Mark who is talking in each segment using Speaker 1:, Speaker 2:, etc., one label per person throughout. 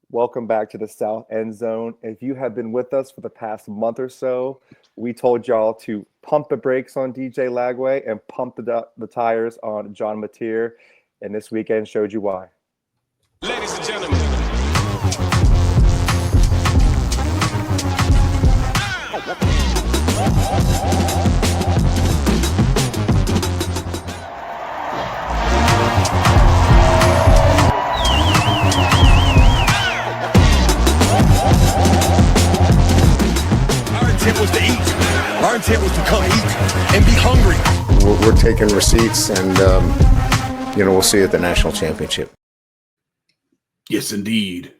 Speaker 1: Welcome back to the South End Zone. If you have been with us for the past month or so, we told y'all to pump the brakes on DJ Lagway and pump the tires on John Mateer, and this weekend showed you why.
Speaker 2: Ladies and gentlemen,
Speaker 3: our intent was to eat. Our intent was to come eat and be hungry.
Speaker 4: We're taking receipts, and we'll see you at the national championship.
Speaker 5: Yes, indeed.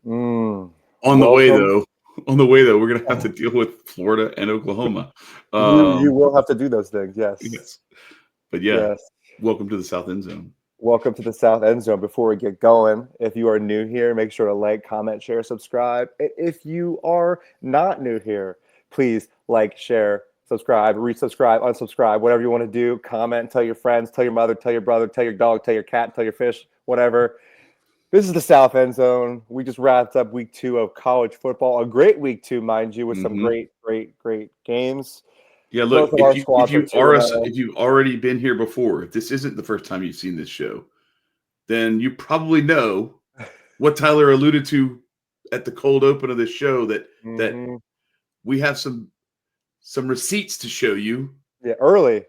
Speaker 1: Welcome.
Speaker 5: On the way, though, we're gonna have to deal with Florida and Oklahoma.
Speaker 1: You will have to do those things, yes.
Speaker 5: Yes. But yeah,
Speaker 1: Yes.
Speaker 5: welcome to the South End Zone.
Speaker 1: Welcome to the South End Zone. Before we get going, if you are new here, make sure to like, comment, share, subscribe. If you are not new here, please like, share, subscribe, resubscribe, unsubscribe, whatever you want to do. Comment, tell your friends, tell your mother, tell your brother, tell your dog, tell your cat, tell your fish, whatever. This is the South End Zone. We just wrapped up week 2 of college football. A great week 2, mind you, with some great games.
Speaker 5: Yeah, look,
Speaker 1: Both of our
Speaker 5: if
Speaker 1: squads are 2-0.
Speaker 5: you've already been here before, if this isn't the first time you've seen this show, then you probably know what Tyler alluded to at the cold open of this show, that we have some receipts to show you.
Speaker 1: Yeah, early.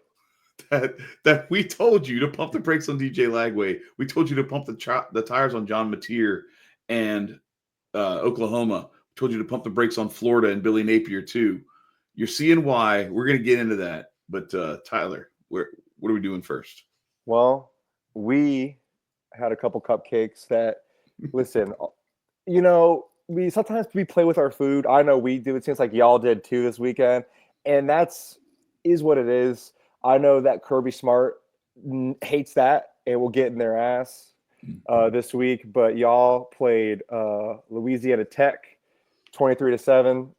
Speaker 5: That we told you to pump the brakes on DJ Lagway. We told you to pump the tires on John Mateer and Oklahoma. We told you to pump the brakes on Florida and Billy Napier too. You're seeing why. We're going to get into that. But Tyler, what are we doing first?
Speaker 1: Well, we had a couple cupcakes that, listen, we sometimes play with our food. I know we do. It seems like y'all did too this weekend. And is what it is. I know that Kirby Smart hates that and will get in their ass this week. But y'all played Louisiana Tech 23-7,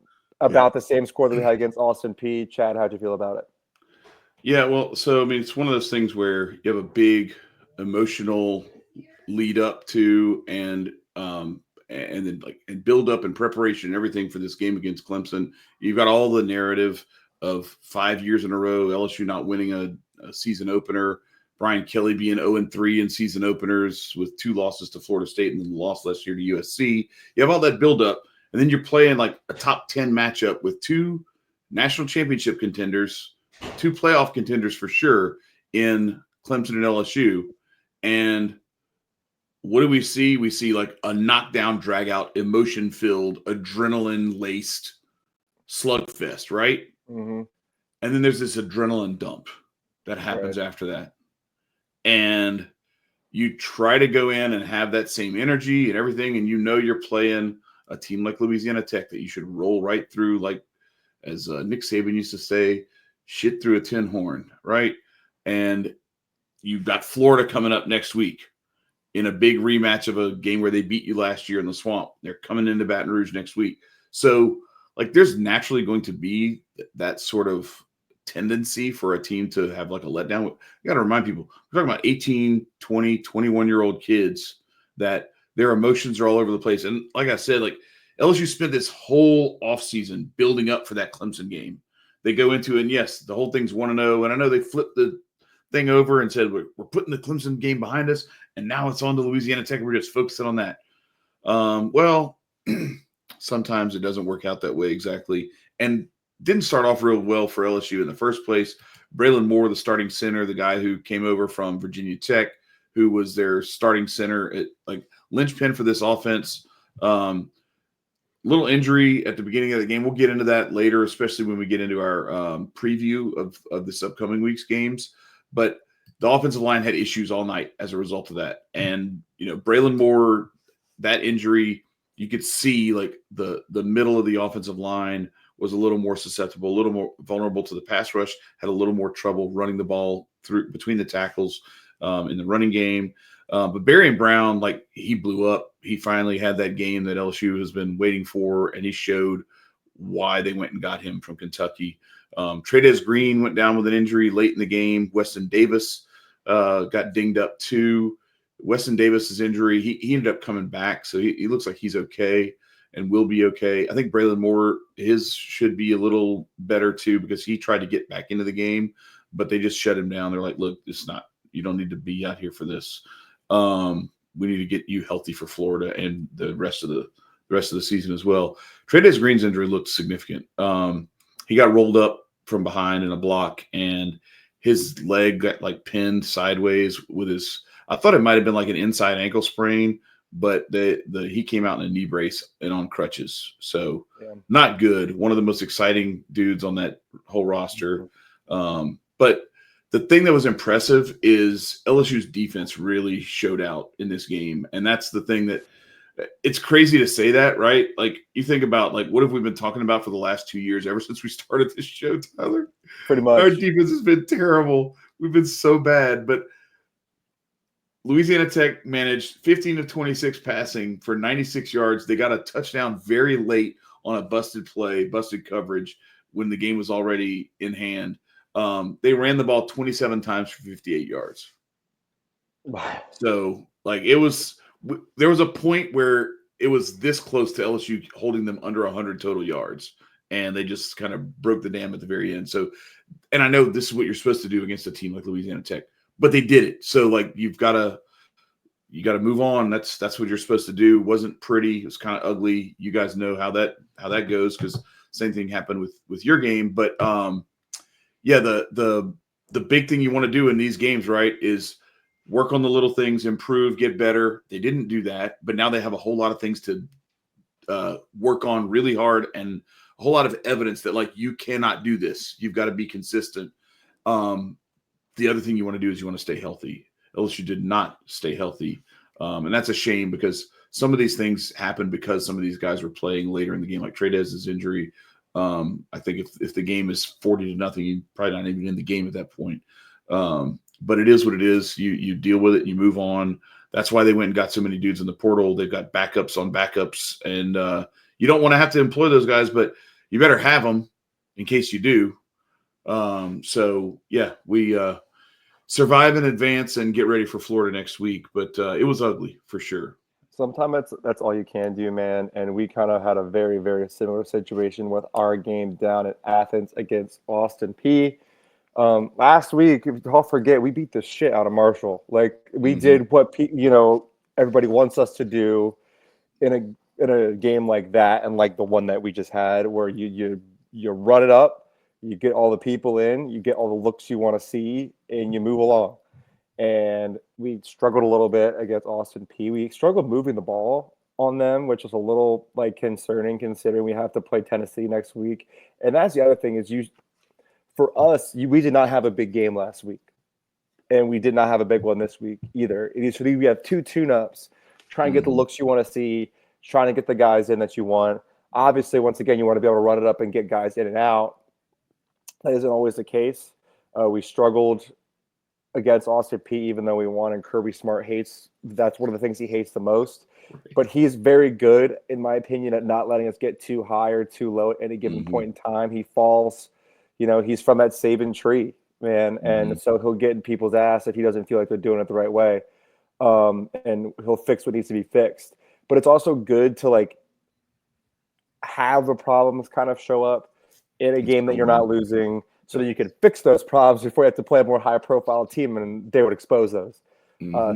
Speaker 1: about the same score that we had against Austin Peay. Chad, how'd you feel about it?
Speaker 5: Yeah, well, so I mean, it's one of those things where you have a big emotional lead up to and then and build up and preparation and everything for this game against Clemson. You've got all the narrative of 5 years in a row, LSU not winning a season opener, Brian Kelly being 0-3 in season openers with 2 losses to Florida State and then the loss last year to USC. You have all that buildup, and then you're playing like a top 10 matchup with 2 national championship contenders, 2 playoff contenders for sure in Clemson and LSU. And what do we see? We see like a knockdown, drag out, emotion-filled, adrenaline-laced slugfest, right?
Speaker 1: Mm-hmm.
Speaker 5: And then there's this adrenaline dump that happens after that. And you try to go in and have that same energy and everything, and you're playing a team like Louisiana Tech that you should roll right through, like as Nick Saban used to say, shit through a tin horn, right? And you've got Florida coming up next week in a big rematch of a game where they beat you last year in the Swamp. They're coming into Baton Rouge next week. So, like, there's naturally going to be that sort of tendency for a team to have like a letdown. You got to remind people, we're talking about 18, 20, 21-year-old kids that their emotions are all over the place. And like I said, like LSU spent this whole offseason building up for that Clemson game. They go into it, and yes, the whole thing's 1-0. And I know they flipped the thing over and said, we're putting the Clemson game behind us, and now it's on to Louisiana Tech. We're just focusing on that. Well, sometimes it doesn't work out that way exactly. And didn't start off real well for LSU in the first place. Braylon Moore, the starting center, the guy who came over from Virginia Tech, who was their starting center at like linchpin for this offense. Little injury at the beginning of the game. We'll get into that later, especially when we get into our preview of this upcoming week's games. But the offensive line had issues all night as a result of that. And, Braylon Moore, that injury, you could see like the middle of the offensive line was a little more susceptible, a little more vulnerable to the pass rush, had a little more trouble running the ball through between the tackles in the running game. But Barry Brown, like, he blew up. He finally had that game that LSU has been waiting for, and he showed why they went and got him from Kentucky. Trey'Dez Green went down with an injury late in the game. Weston Davis got dinged up too. Weston Davis's injury, he ended up coming back, so he looks like he's okay and will be okay. I think Braylon Moore, his should be a little better too, because he tried to get back into the game, but they just shut him down. They're like, look, you don't need to be out here for this. We need to get you healthy for Florida and the rest of the season as well. Trey Green's injury looked significant. He got rolled up from behind in a block, and his leg got like pinned sideways with his. I thought it might have been like an inside ankle sprain, but he came out in a knee brace and on crutches, so not good. One of the most exciting dudes on that whole roster, but. The thing that was impressive is LSU's defense really showed out in this game. And that's the thing that it's crazy to say that, right? Like you think about like, what have we been talking about for the last 2 years, ever since we started this show, Tyler?
Speaker 1: Pretty much.
Speaker 5: Our defense has been terrible. We've been so bad, but Louisiana Tech managed 15 of 26 passing for 96 yards. They got a touchdown very late on a busted play, busted coverage when the game was already in hand. They ran the ball 27 times for 58 yards. So, like, there was a point where it was this close to LSU holding them under 100 total yards, and they just kind of broke the dam at the very end. So, and I know this is what you're supposed to do against a team like Louisiana Tech, but they did it. So, like, you got to move on. That's what you're supposed to do. It wasn't pretty. It was kind of ugly. You guys know how that goes, because same thing happened with your game, but yeah, the big thing you want to do in these games, right, is work on the little things, improve, get better. They didn't do that, but now they have a whole lot of things to work on really hard, and a whole lot of evidence that, like, you cannot do this. You've got to be consistent. The other thing you want to do is you want to stay healthy. LSU did not stay healthy, and that's a shame, because some of these things happened because some of these guys were playing later in the game, like Trey injury. I think if the game is 40-0, you're probably not even in the game at that point. But it is what it is. You deal with it. You move on. That's why they went and got so many dudes in the portal. They've got backups on backups, and you don't want to have to employ those guys, but you better have them in case you do. So yeah, we survive in advance and get ready for Florida next week. But it was ugly for sure.
Speaker 1: Sometimes that's all you can do, man. And we kind of had a very, very similar situation with our game down at Athens against Austin P. Last week, if you all forget, we beat the shit out of Marshall. Like, we did what everybody wants us to do in a game like that, and like the one that we just had, where you run it up, you get all the people in, you get all the looks you want to see, and you move along. And we struggled a little bit against Austin P. We struggled moving the ball on them, which is a little like concerning, considering we have to play Tennessee next week. And that's the other thing is for us, we did not have a big game last week, and we did not have a big one this week either. We have 2 tune-ups, trying to get the looks you want to see, trying to get the guys in that you want. Obviously, once again, you want to be able to run it up and get guys in and out. That isn't always the case. We struggled against Austin P, even though we won, and Kirby Smart that's one of the things he hates the most. But he's very good, in my opinion, at not letting us get too high or too low at any given point in time. He falls, he's from that Saban tree, man. And so he'll get in people's ass if he doesn't feel like they're doing it the right way. And he'll fix what needs to be fixed. But it's also good to like have the problems kind of show up in a game that you're not losing, so that you can fix those problems before you have to play a more high-profile team, and they would expose those.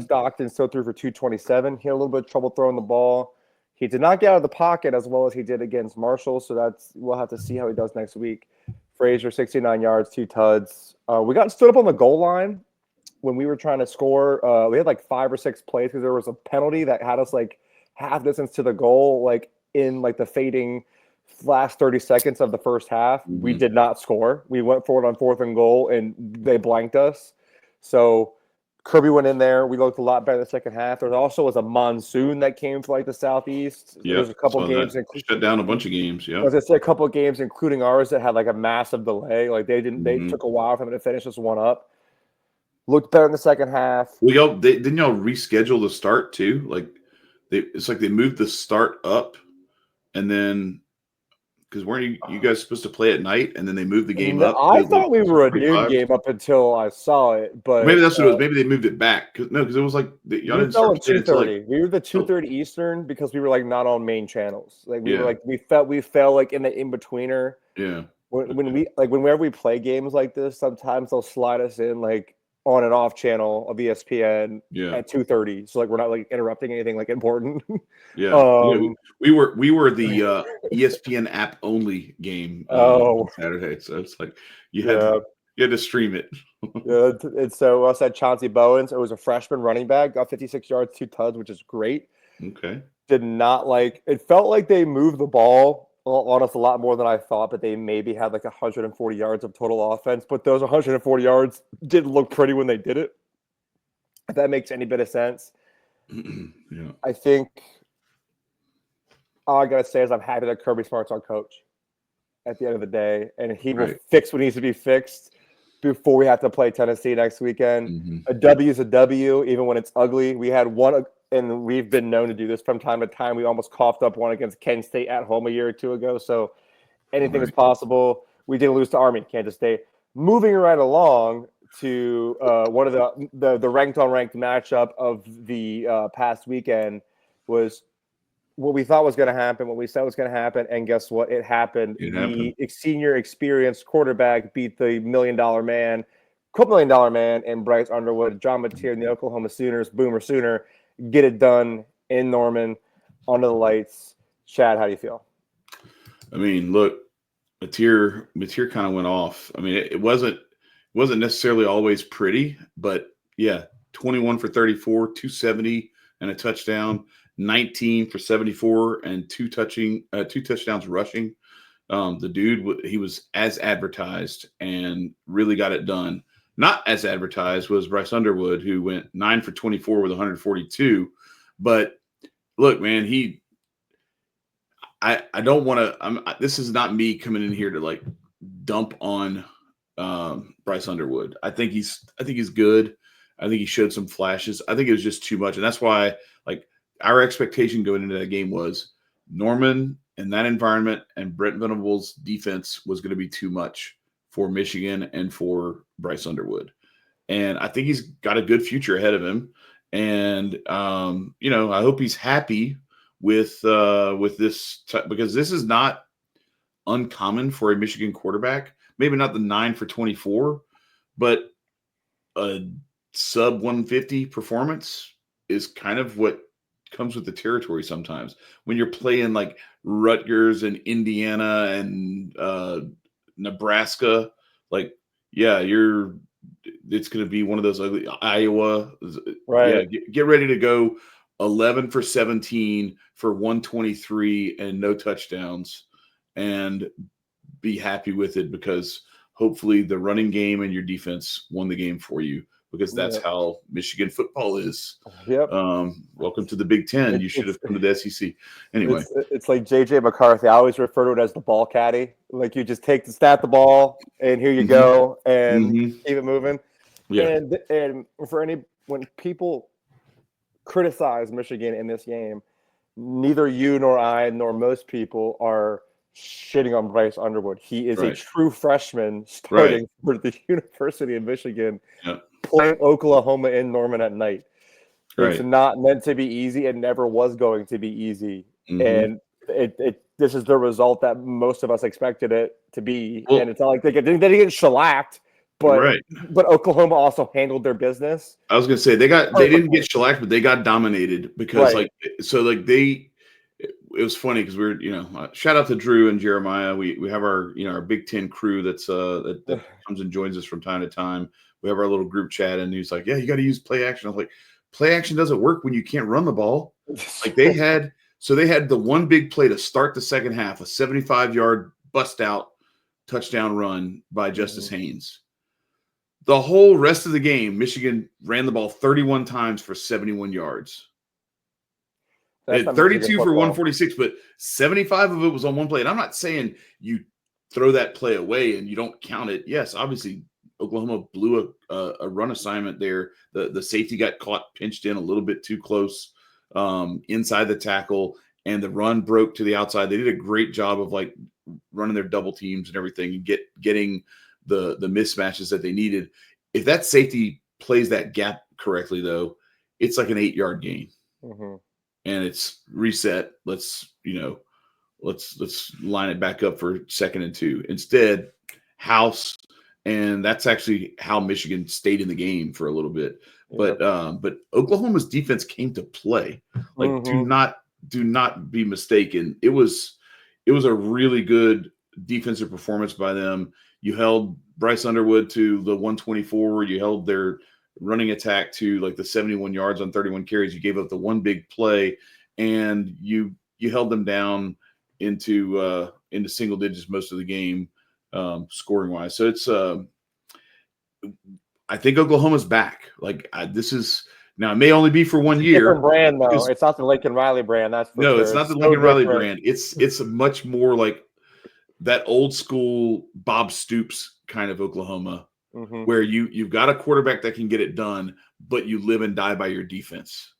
Speaker 1: Stockton still threw for 227. He had a little bit of trouble throwing the ball. He did not get out of the pocket as well as he did against Marshall, so we'll have to see how he does next week. Frazier, 69 yards, 2 tuds. We got stood up on the goal line when we were trying to score. We had like 5 or 6 plays because there was a penalty that had us like half distance to the goal, like in like the fading last 30 seconds of the first half. We did not score. We went forward on 4th and goal, and they blanked us. So Kirby went in there. We looked a lot better in the second half. There also was a monsoon that came from like the southeast.
Speaker 5: Yeah,
Speaker 1: there's a couple games
Speaker 5: shut down a bunch of games. Yeah,
Speaker 1: as I said, a couple of games, including ours, that had like a massive delay. Like they took a while for them to finish this one up. Looked better in the second half.
Speaker 5: Well, didn't y'all reschedule the start too? Like it's like they moved the start up, and then Because weren't you guys supposed to play at night and then they moved the game
Speaker 1: No,
Speaker 5: up?
Speaker 1: I
Speaker 5: to, like,
Speaker 1: thought we were a noon
Speaker 5: 2:45?
Speaker 1: game up until I saw it, but
Speaker 5: Maybe that's what it was. Maybe they moved it back. Because it was like y'all
Speaker 1: we
Speaker 5: didn't
Speaker 1: fell
Speaker 5: start
Speaker 1: at
Speaker 5: playing until like
Speaker 1: 2:30. We were the
Speaker 5: oh,
Speaker 1: 2:30 Eastern because we were like not on main channels. Like we were
Speaker 5: yeah,
Speaker 1: like we fell like in the in betweener.
Speaker 5: yeah,
Speaker 1: When we like whenever we play games like this, sometimes they'll slide us in like on and off channel of ESPN
Speaker 5: yeah.
Speaker 1: at 2:30. So like we're not like interrupting anything like important.
Speaker 5: Yeah, yeah,
Speaker 1: um
Speaker 5: we were the ESPN app only game on
Speaker 1: oh
Speaker 5: Saturday, so it's like you had to
Speaker 1: yeah.
Speaker 5: you had to stream it.
Speaker 1: Yeah, and so us had Chauncey Bowens. It was a freshman running back, got 56 yards, 2 tuds, which is great.
Speaker 5: Okay,
Speaker 1: Did not like it felt like they moved the ball on us a lot more than I thought, but they maybe had like 140 yards of total offense. But those 140 yards didn't look pretty when they did it. If that makes any bit of sense.
Speaker 5: yeah,
Speaker 1: I think all I gotta say is I'm happy that Kirby Smart's our coach at the end of the day, and he will
Speaker 5: right.
Speaker 1: fix what needs to be fixed before we have to play Tennessee next weekend.
Speaker 5: Hmm.
Speaker 1: A W is a W, even when it's ugly. We had one, and we've been known to do this from time to time. We almost coughed up one against Kent State at home a year or two ago. So anything is
Speaker 5: Right.
Speaker 1: possible. We didn't lose to Army, Kansas State. Moving right along to one of the ranked on ranked matchup of the past weekend was what we thought was going to happen, what we said was going to happen, and guess what? It happened.
Speaker 5: It
Speaker 1: The
Speaker 5: happened.
Speaker 1: senior experienced quarterback beat the $1 million man, $250 million man, and Bryce Underwood, John Mateer, and the Oklahoma Sooners, Boomer Sooner, get it done in Norman, under the lights. Chad, how do you feel?
Speaker 5: I mean, look, Mateer kind of went off. I mean, it wasn't necessarily always pretty, but yeah, 21 for 34, 270 and a touchdown, 19 for 74 and two touchdowns rushing. The dude, he was as advertised and really got it done. Not as advertised was Bryce Underwood, who went 9 for 24 with 142. But look, man, I don't want to. This is not me coming in here to like dump on Bryce Underwood. I think he's good. I think he showed some flashes. I think it was just too much, and that's why like our expectation going into that game was Norman in that environment and Brent Venables' defense was going to be too much for Michigan and for Bryce Underwood. And I think he's got a good future ahead of him. And I hope he's happy with this because this is not uncommon for a Michigan quarterback. Maybe not the 9 for 24, but a sub 150 performance is kind of what comes with the territory sometimes. When you're playing like Rutgers and Indiana and Nebraska, like, yeah, it's going to be one of those ugly Iowa. Yeah,
Speaker 1: Right.
Speaker 5: get ready to go 11 for 17 for 123 and no touchdowns and be happy with it because hopefully the running game and your defense won the game for you because that's
Speaker 1: Yep.
Speaker 5: how Michigan football is.
Speaker 1: Yep.
Speaker 5: Welcome to the Big Ten. You should have come to the SEC. Anyway,
Speaker 1: It's like JJ McCarthy. I always refer to it as the ball caddy. Like you just snap the ball, and here you
Speaker 5: Mhm.
Speaker 1: go, and
Speaker 5: Mhm.
Speaker 1: keep it moving.
Speaker 5: Yeah,
Speaker 1: And when people criticize Michigan in this game, neither you nor I nor most people are shitting on Bryce Underwood. He is a
Speaker 5: right,
Speaker 1: true freshman
Speaker 5: right.
Speaker 1: starting for the University of Michigan,
Speaker 5: Yeah,
Speaker 1: playing Oklahoma in Norman at night. It's
Speaker 5: right.
Speaker 1: not meant to be easy. It never was going to be easy.
Speaker 5: Mhm.
Speaker 1: And this is the result that most of us expected it to be. And
Speaker 5: Well,
Speaker 1: it's not like they didn't get shellacked, but
Speaker 5: right.
Speaker 1: Oklahoma also handled their business
Speaker 5: I was gonna say they didn't
Speaker 1: perfectly.
Speaker 5: get shellacked, but they got dominated because
Speaker 1: Right.
Speaker 5: like so like they it was funny because we're shout out to Drew and Jeremiah. We have our our Big Ten crew that comes and joins us from time to time. We have our little group chat and he's like, yeah, you got to use play action. I was like, play action doesn't work when you can't run the ball. Like they had the one big play to start the second half, a 75-yard bust out touchdown run by Justice Haynes. The whole rest of the game, Michigan ran the ball 31 times for 71 yards. They
Speaker 1: That's
Speaker 5: had
Speaker 1: not Michigan
Speaker 5: 32 for
Speaker 1: football.
Speaker 5: 146, but 75 of it was on one play. And I'm not saying you throw that play away and you don't count it. Yes, obviously Oklahoma blew a run assignment there. The safety got caught pinched in a little bit too close inside the tackle, and the run broke to the outside. They did a great job of like running their double teams and everything, and getting the mismatches that they needed. If that safety plays that gap correctly, though, it's like an 8-yard gain, and it's reset. Let's line it back up for 2nd and 2. Instead, house, and that's actually how Michigan stayed in the game for a little bit. But Oklahoma's defense came to play. Like, do not be mistaken. It was a really good defensive performance by them. You held Bryce Underwood to the 124. You held their running attack to like the 71 yards on 31 carries. You gave up the one big play, and you held them down into single digits most of the game, scoring wise. So it's I think Oklahoma's back. Like, this is now, it may only be for 1 year.
Speaker 1: Different brand though. It's not the Lincoln Riley brand. That's for sure.
Speaker 5: It's not the Lincoln Riley brand. It's a much more like that old school Bob Stoops kind of Oklahoma, where you've got a quarterback that can get it done, but you live and die by your defense.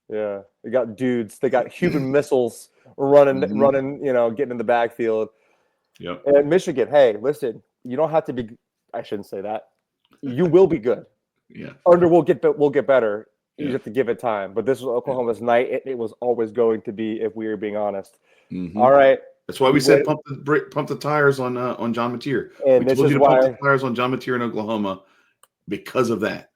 Speaker 1: Yeah, they got dudes. They got human missiles running, getting in the backfield.
Speaker 5: Yep.
Speaker 1: And Michigan, hey, listen, you don't have to be. I shouldn't say that. You will be good.
Speaker 5: Yeah.
Speaker 1: We'll get better. You have to give it time. But this was Oklahoma's night. It was always going to be, if we are being honest. All right.
Speaker 5: That's why we said pump the tires on John Mateer.
Speaker 1: And
Speaker 5: we
Speaker 1: this
Speaker 5: told
Speaker 1: is
Speaker 5: you to
Speaker 1: why
Speaker 5: pump the tires on John Mateer in Oklahoma because of that.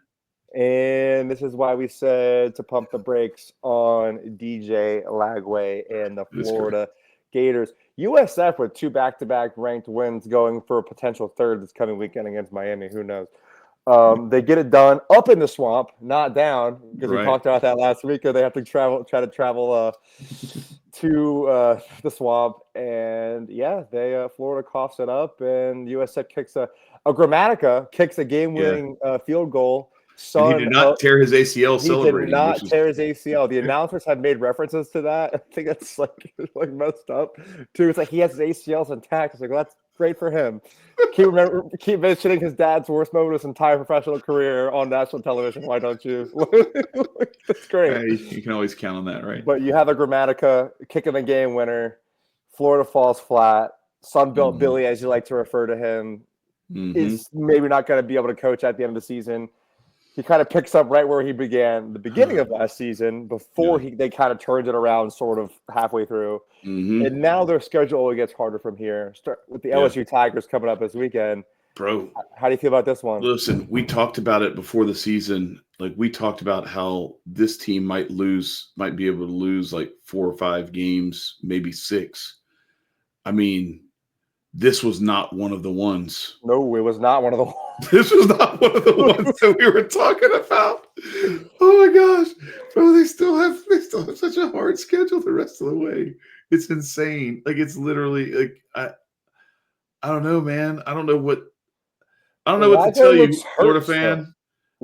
Speaker 1: And this is why we said to pump the brakes on DJ Lagway and the Florida Gators. USF with 2 back-to-back ranked wins, going for a potential third this coming weekend against Miami. Who knows? They get it done up in the swamp, not down, because we talked about that last week. They have to try to travel to the swamp, and Florida coughs it up, and USF kicks a game-winning field goal.
Speaker 5: And he did not tear his ACL celebrating.
Speaker 1: He did not tear his ACL. The announcers have made references to that. I think that's like messed up too. It's like he has his ACLs intact. It's like, well, that's great for him. Keep mentioning his dad's worst moment of his entire professional career on national television. Why don't you? That's great.
Speaker 5: Yeah, you can always count on that, right?
Speaker 1: But you have a Grammatica kicking the game winner. Florida falls flat. Sunbelt Billy, as you like to refer to him, is maybe not going to be able to coach at the end of the season. He kind of picks up right where he began the beginning of last season before they kind of turned it around sort of halfway through. And now their schedule only gets harder from here. Start with the LSU Tigers coming up this weekend.
Speaker 5: Bro,
Speaker 1: how do you feel about this one?
Speaker 5: Listen, we talked about it before the season. Like, we talked about how this team might be able to lose like 4 or 5 games, maybe 6. I mean, this was not one of the ones.
Speaker 1: No, it was not one of the ones.
Speaker 5: This was not one of the ones that we were talking about. Oh my gosh, bro! They still have such a hard schedule the rest of the way. It's insane. Like, it's literally like I don't know, man. I don't know what to tell you, Florida fan.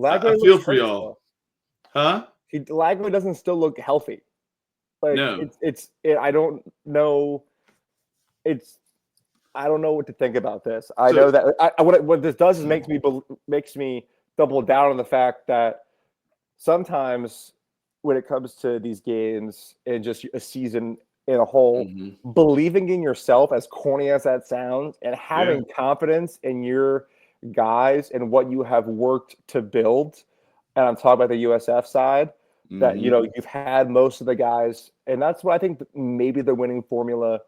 Speaker 5: I feel for y'all, huh?
Speaker 1: Lagway doesn't still look healthy. Like,
Speaker 5: no,
Speaker 1: I don't know. I don't know what to think about this. I know that what this does is makes me double down on the fact that sometimes when it comes to these games and just a season in a whole, believing in yourself, as corny as that sounds, and having confidence in your guys and what you have worked to build, and I'm talking about the USF side, that you've had most of the guys, and that's what I think maybe the winning formula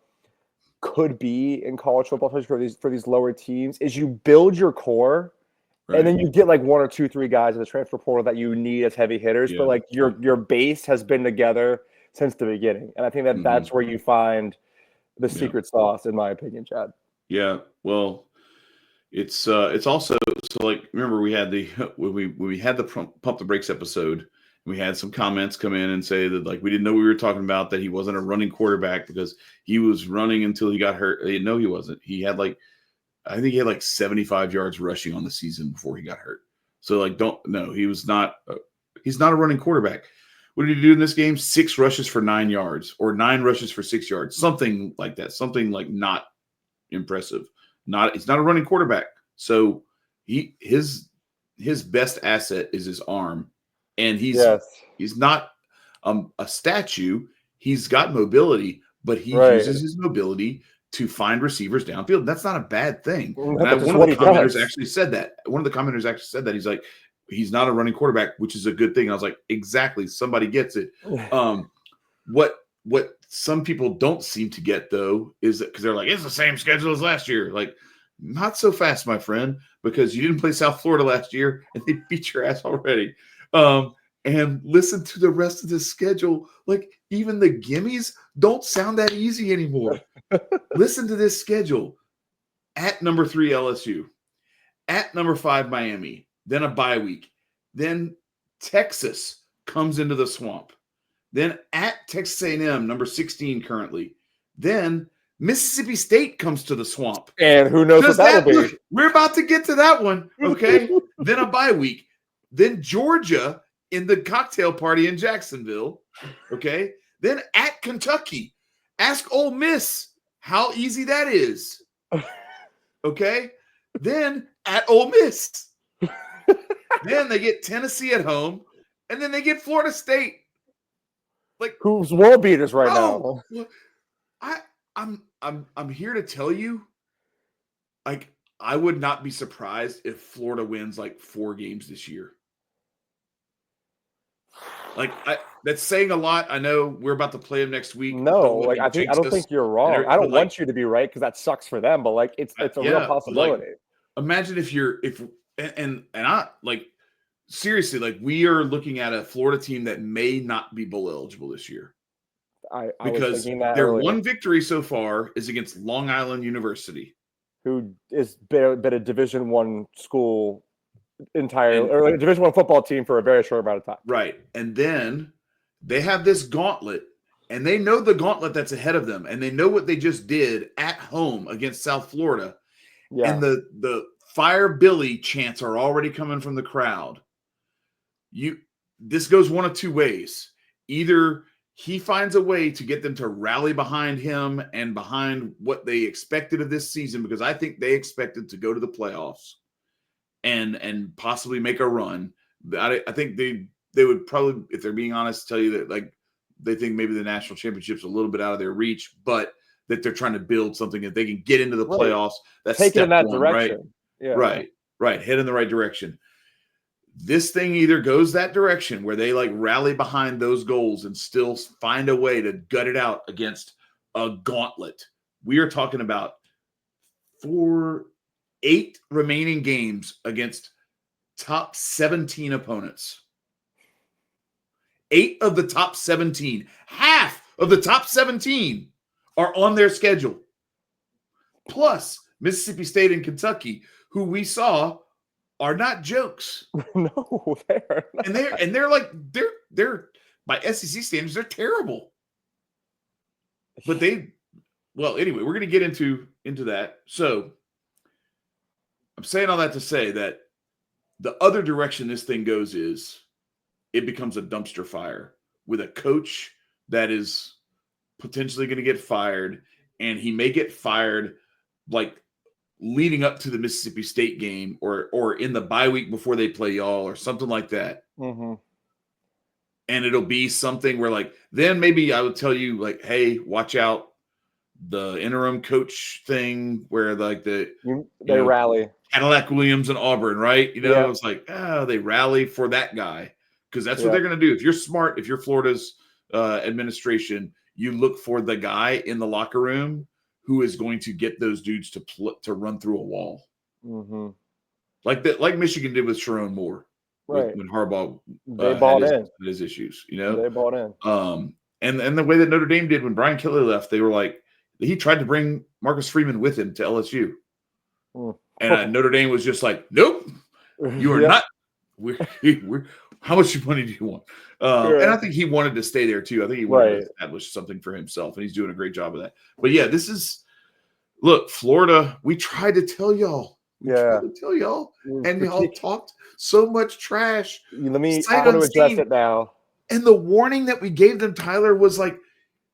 Speaker 1: could be in college football, especially for these lower teams, is you build your core, and then you get like 1 or 2, 3 guys in the transfer portal that you need as heavy hitters. But like your base has been together since the beginning, and I think that's where you find the secret sauce, in my opinion, Chad.
Speaker 5: Yeah, well, it's also so, like, remember we had when we had the pump the brakes episode. We had some comments come in and say that, like, we didn't know we were talking about, that he wasn't a running quarterback because he was running until he got hurt. No, he wasn't. He had I think he had like 75 yards rushing on the season before he got hurt. So, like, he's not a running quarterback. What did he do in this game? 6 rushes for 9 yards, or 9 rushes for 6 yards, something like that. Something like not impressive. He's not a running quarterback. So his best asset is his arm. And he's not a statue. He's got mobility, but he uses his mobility to find receivers downfield. That's not a bad thing. And
Speaker 1: That's
Speaker 5: one
Speaker 1: what
Speaker 5: of the
Speaker 1: he
Speaker 5: commenters
Speaker 1: does.
Speaker 5: actually said that. One of the commenters actually said that. He's like, he's not a running quarterback, which is a good thing. And I was like, exactly. Somebody gets it. What some people don't seem to get, though, is that because they're like, it's the same schedule as last year. Like, not so fast, my friend, because you didn't play South Florida last year and they beat your ass already. And listen to the rest of the schedule. Like, even the gimmies don't sound that easy anymore. Listen to this schedule. At number 3, LSU. At number 5, Miami. Then a bye week. Then Texas comes into the swamp. Then at Texas A&M, number 16 currently. Then Mississippi State comes to the swamp.
Speaker 1: And who knows what that'll be.
Speaker 5: Look, we're about to get to that one, okay? Then a bye week. Then Georgia in the cocktail party in Jacksonville, okay? Then at Kentucky. Ask Ole Miss how easy that is, okay? Then at Ole Miss. Then they get Tennessee at home, and then they get Florida State. Like,
Speaker 1: who's world beaters right now?
Speaker 5: I'm here to tell you, like, I would not be surprised if Florida wins like 4 games this year. Like, that's saying a lot. I know we're about to play them next week.
Speaker 1: No, like I don't think you're wrong. I don't want you to be right because that sucks for them, but like it's a real possibility.
Speaker 5: Like, imagine if I like seriously, like we are looking at a Florida team that may not be bowl eligible this year. Because their one victory so far is against Long Island University,
Speaker 1: who is been a Division I school entirely, or like a Division I football team for a very short amount of time.
Speaker 5: Right, and then they have this gauntlet, and they know the gauntlet that's ahead of them, and they know what they just did at home against South Florida. Yeah. And the Fire Billy chants are already coming from the crowd. This goes one of 2 ways. Either he finds a way to get them to rally behind him and behind what they expected of this season, because I think they expected to go to the playoffs and possibly make a run. I think they would probably, if they're being honest, tell you that like they think maybe the national championship's a little bit out of their reach, but that they're trying to build something that they can get into the playoffs. That's
Speaker 1: take it in that direction.
Speaker 5: Right? Yeah. Right. Head in the right direction. This thing either goes that direction where they like rally behind those goals and still find a way to gut it out against a gauntlet. We are talking about 8 remaining games against top 17 opponents. 8 of the top 17, half of the top 17 are on their schedule. Plus Mississippi State and Kentucky, who we saw are not jokes.
Speaker 1: No, they're not.
Speaker 5: And they're like they're by SEC standards, they're terrible. But anyway, we're going to get into that. So I'm saying all that to say that the other direction this thing goes is it becomes a dumpster fire with a coach that is potentially going to get fired, and he may get fired like leading up to the Mississippi State game or in the bye week before they play y'all or something like that.
Speaker 1: Mm-hmm.
Speaker 5: And it'll be something where like, then maybe I would tell you like, hey, watch out the interim coach thing where like they
Speaker 1: rally.
Speaker 5: Cadillac Williams and Auburn, right? It's like, they rally for that guy because that's what they're going to do. If you're smart, if you're Florida's administration, you look for the guy in the locker room who is going to get those dudes to run through a wall, like Michigan did with Sharon Moore,
Speaker 1: right?
Speaker 5: When Harbaugh
Speaker 1: they bought in
Speaker 5: his issues,
Speaker 1: they bought in.
Speaker 5: And the way that Notre Dame did when Brian Kelly left, they were like he tried to bring Marcus Freeman with him to LSU, and Notre Dame was just like, nope, you are not. We're how much money do you want? And I think he wanted to stay there too. I think he wanted to establish something for himself, and he's doing a great job of that. But yeah, look, Florida. We tried to tell y'all. And y'all talked so much trash.
Speaker 1: I want to address it now.
Speaker 5: And the warning that we gave them, Tyler, was like,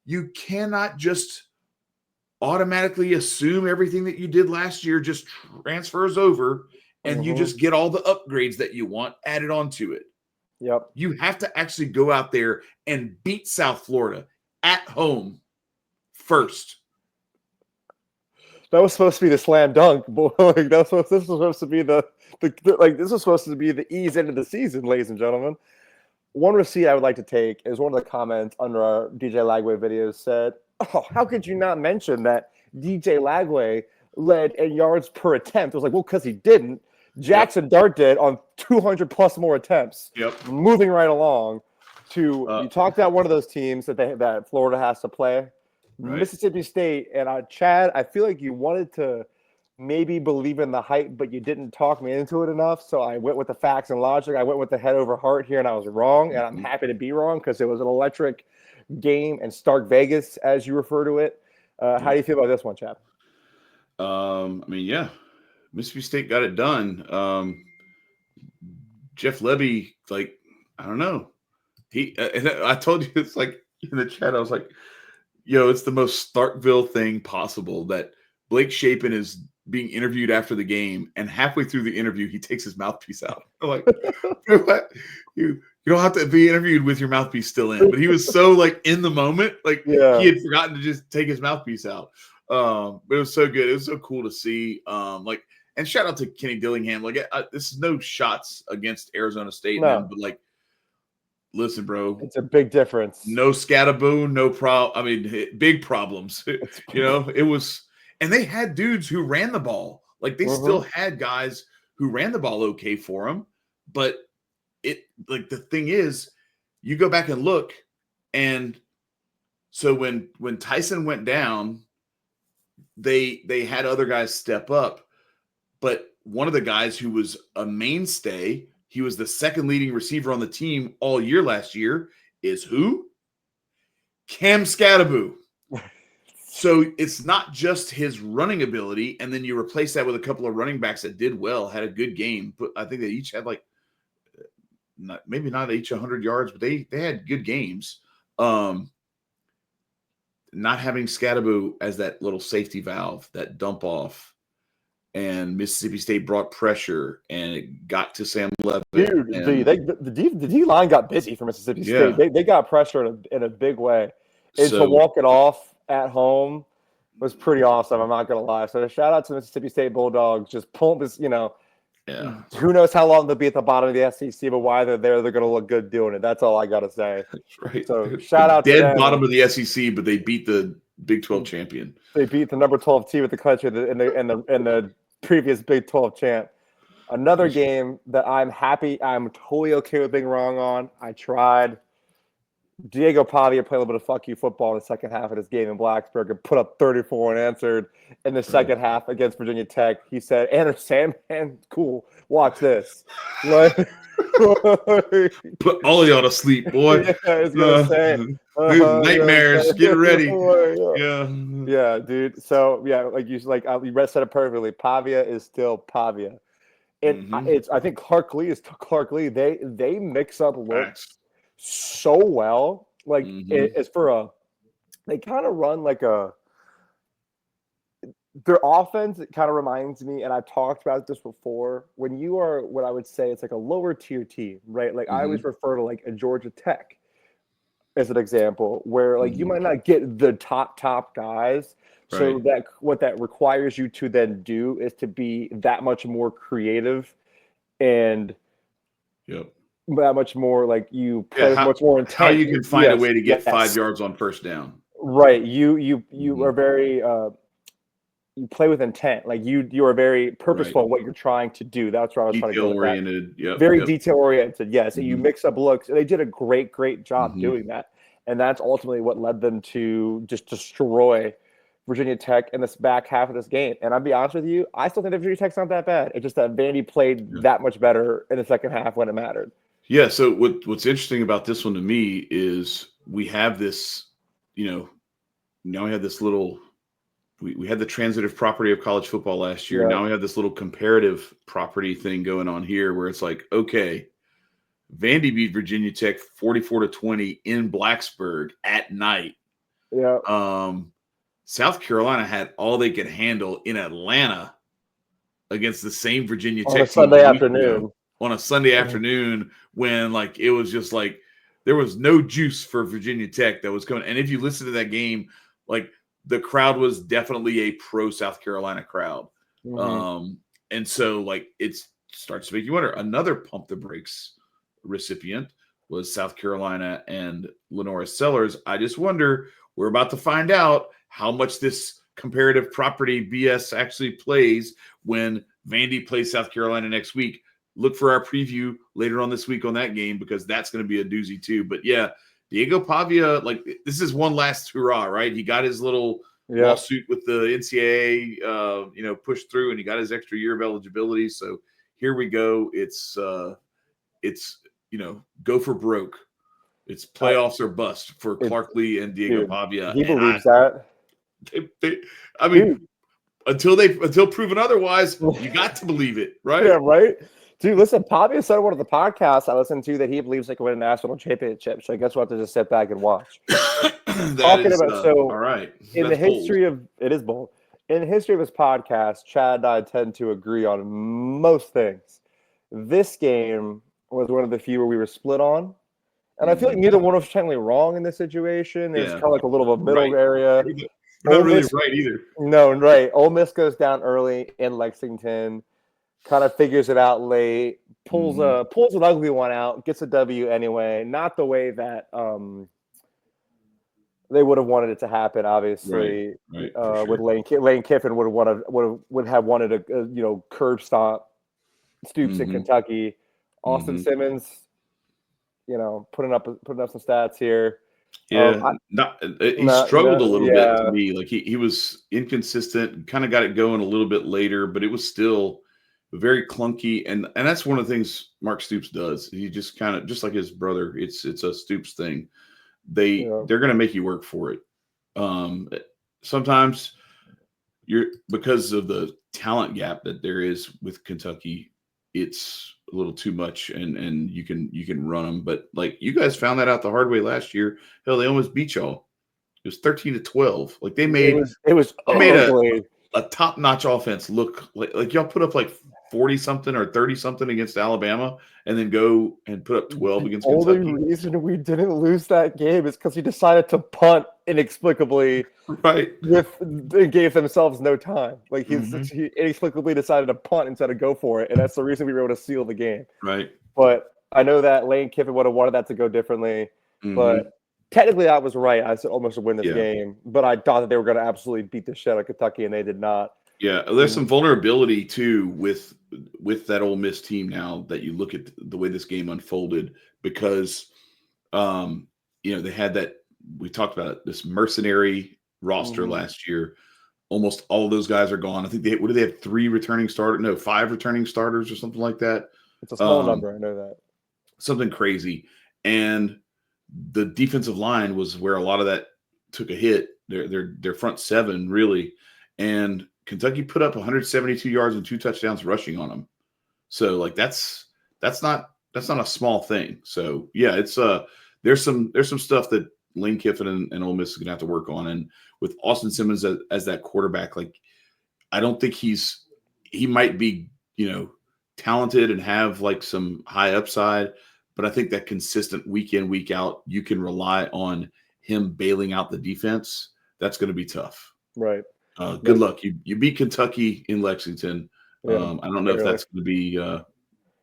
Speaker 5: you cannot just automatically assume everything that you did last year just transfers over, and you just get all the upgrades that you want added onto it.
Speaker 1: Yep.
Speaker 5: You have to actually go out there and beat South Florida at home first.
Speaker 1: that was supposed to be the slam dunk, boy. Like this was supposed to be the this was supposed to be the ease into the season, ladies and gentlemen. One receipt I would like to take is one of the comments under our DJ Lagway videos said, "Oh, how could you not mention that DJ Lagway led in yards per attempt?" I was like, well, because he didn't. Jackson Dart did on 200 plus more attempts.
Speaker 5: Yep.
Speaker 1: Moving right along to you talked about one of those teams that Florida has to play, right. Mississippi State, and Chad, I feel like you wanted to maybe believe in the hype, but you didn't talk me into it enough. So I went with the facts and logic. I went with the head over heart here, and I was wrong. And I'm happy to be wrong because it was an electric game in Stark Vegas, as you refer to it. How do you feel about this one, Chad?
Speaker 5: I mean, yeah, Mississippi State got it done. Jeff Lebby, like, I don't know. I told you, it's like in the chat, I was like, yo, it's the most Starkville thing possible that Blake Shapen is being interviewed after the game, and halfway through the interview, he takes his mouthpiece out. I'm like, what? You don't have to be interviewed with your mouthpiece still in. But he was so like in the moment, like he had forgotten to just take his mouthpiece out. But it was so good. It was so cool to see. And shout out to Kenny Dillingham. Like, this is no shots against Arizona State, but like, listen, bro,
Speaker 1: it's a big difference.
Speaker 5: No Scatterboo, no problem. I mean, big problems. You know, it was. And they had dudes who ran the ball. Like, they still had guys who ran the ball okay for them. But the thing is, you go back and look, and so when Tyson went down, they had other guys step up. But one of the guys who was a mainstay, he was the second leading receiver on the team all year last year, is who? Cam Scatterboo. So it's not just his running ability, and then you replace that with a couple of running backs that did well, had a good game. But I think they each had maybe not each 100 yards, but they had good games. Not having Scatterboo as that little safety valve, that dump off, and Mississippi State brought pressure, and it got to Sam Levitt.
Speaker 1: Dude, the D line got busy for Mississippi State. They got pressure in a big way. And to walk it off at home was pretty awesome. I'm not gonna lie. So a shout out to Mississippi State Bulldogs. Just pulling this, who knows how long they'll be at the bottom of the SEC, but while they're there, they're gonna look good doing it. That's all I gotta say.
Speaker 5: That's right.
Speaker 1: So shout out to them.
Speaker 5: Bottom of the SEC, but they beat the Big 12 champion.
Speaker 1: They beat the number 12 team with the country in the previous Big 12 champ. Another game that I'm totally okay with being wrong on. I tried. Diego Pavia played a little bit of fuck you football in the second half of this game in Blacksburg and put up 34 unanswered in the second half against Virginia Tech. He said, Anderson Sandman, cool, watch this.
Speaker 5: Put all of y'all to sleep, boy.
Speaker 1: Yeah, I was going to say.
Speaker 5: Nightmares, get ready.
Speaker 1: Yeah, dude. So, you said it perfectly. Pavia is still Pavia. And I think Clark Lee is Clark Lee. They mix up looks so well. Like it's they kind of run like their offense. It kind of reminds me, and I've talked about this before, when you are what I would say it's like a lower tier team, right? Like I always refer to like a Georgia Tech as an example, where like you might not get the top guys. Right. So that what that requires you to then do is to be that much more creative and that much more like you play much more intense.
Speaker 5: How you can find a way to get 5 yards on first down. Right.
Speaker 1: You are very you play with intent. Like you are very purposeful in what you're trying to do. That's where I was trying to go with that. Very detail oriented. Yes. And you mix up looks. They did a great job doing that. And that's ultimately what led them to just destroy Virginia Tech in this back half of this game. And I'll be honest with you, I still think that Virginia Tech's not that bad. It's just that Vandy played that much better in the second half when it mattered.
Speaker 5: Yeah, so what's interesting about this one to me is we have this, now we have this little we had the transitive property of college football last year. Now we have this little comparative property thing going on here where it's like, okay, Vandy beat Virginia Tech 44-20 in Blacksburg at night.
Speaker 1: Yeah.
Speaker 5: South Carolina had all they could handle in Atlanta against the same Virginia Tech
Speaker 1: on a Sunday afternoon.
Speaker 5: On a Sunday afternoon when like it was just like there was no juice for Virginia Tech that was coming. And if you listen to that game, like the crowd was definitely a pro South Carolina crowd.
Speaker 1: Mhm.
Speaker 5: And so like it starts to make you wonder. Another pump the brakes recipient was South Carolina and Lenora Sellers. I just wonder, we're about to find out how much this comparative property BS actually plays when Vandy plays South Carolina next week. Look for our preview later on this week on that game, because that's going to be a doozy too. But yeah, Diego Pavia, like this is one last hurrah, right? He got his little
Speaker 1: Yeah.
Speaker 5: lawsuit with the NCAA, pushed through, and he got his extra year of eligibility. So here we go. It's go for broke. It's playoffs or bust for
Speaker 1: It,
Speaker 5: Clark Lee and Diego
Speaker 1: dude,
Speaker 5: Pavia.
Speaker 1: he
Speaker 5: And
Speaker 1: believes that.
Speaker 5: I mean,
Speaker 1: Dude.
Speaker 5: until proven otherwise, you got to believe it, right?
Speaker 1: Yeah, right. Dude, listen, Pavia said on one of the podcasts I listened to that he believes they can win a national championship. So I guess we'll have to just sit back and watch.
Speaker 5: That is all right.
Speaker 1: In
Speaker 5: That's
Speaker 1: the history of it is bold. In the history of his podcast, Chad and I tend to agree on most things. This game was one of the few where we were split on. And I feel like neither one of us was technically wrong in this situation. There's
Speaker 5: Yeah.
Speaker 1: kind of like a little of a middle
Speaker 5: Right.
Speaker 1: area.
Speaker 5: We're not
Speaker 1: Ole
Speaker 5: really
Speaker 1: Miss-
Speaker 5: right either.
Speaker 1: No, right. Ole Miss goes down early in Lexington, kind of figures it out late, pulls an ugly one out, gets a W anyway. Not the way that they would have wanted it to happen, obviously.
Speaker 5: Right, for
Speaker 1: With
Speaker 5: sure.
Speaker 1: Lane Kiffin would have wanted a curb stomp Stoops in Kentucky. Austin Simmons, putting up some stats here.
Speaker 5: Yeah, he struggled a little bit to
Speaker 1: yeah.
Speaker 5: me. Like he was inconsistent, kind of got it going a little bit later, but it was still very clunky. And that's one of the things Mark Stoops does. He just kind of, just like his brother, it's a Stoops thing. They're going to make you work for it. Sometimes because of the talent gap that there is with Kentucky, it's a little too much, and you can run them. But like you guys found that out the hard way last year. Hell, they almost beat y'all. It was 13-12. Like they made a top-notch offense look like y'all put up like 40 something or 30 something against Alabama, and then go and put up 12 against Kentucky.
Speaker 1: The only reason we didn't lose that game is because he decided to punt inexplicably.
Speaker 5: Right.
Speaker 1: They gave themselves no time. Like he inexplicably decided to punt instead of go for it, and that's the reason we were able to seal the game.
Speaker 5: Right.
Speaker 1: But I know that Lane Kiffin would have wanted that to go differently. But technically, I was right. I said almost to win this game, but I thought that they were going to absolutely beat the shit out of Kentucky, and they did not.
Speaker 5: Yeah, there's some vulnerability too with that Ole Miss team now that you look at the way this game unfolded, because they had that, we talked about it, this mercenary roster last year. Almost all of those guys are gone. I think they have 5 returning starters or something like that.
Speaker 1: It's a small number, I know that.
Speaker 5: Something crazy. And the defensive line was where a lot of that took a hit. Their front seven really, and Kentucky put up 172 yards and 2 touchdowns rushing on them. So like that's not a small thing. So yeah, it's there's some stuff that Lane Kiffin and Ole Miss is gonna have to work on. And with Austin Simmons as that quarterback, like I don't think he might be talented and have like some high upside, but I think that consistent week in, week out, you can rely on him bailing out the defense. That's going to be tough.
Speaker 1: Right.
Speaker 5: Good luck. You beat Kentucky in Lexington.
Speaker 1: Yeah,
Speaker 5: I don't know if that's going to be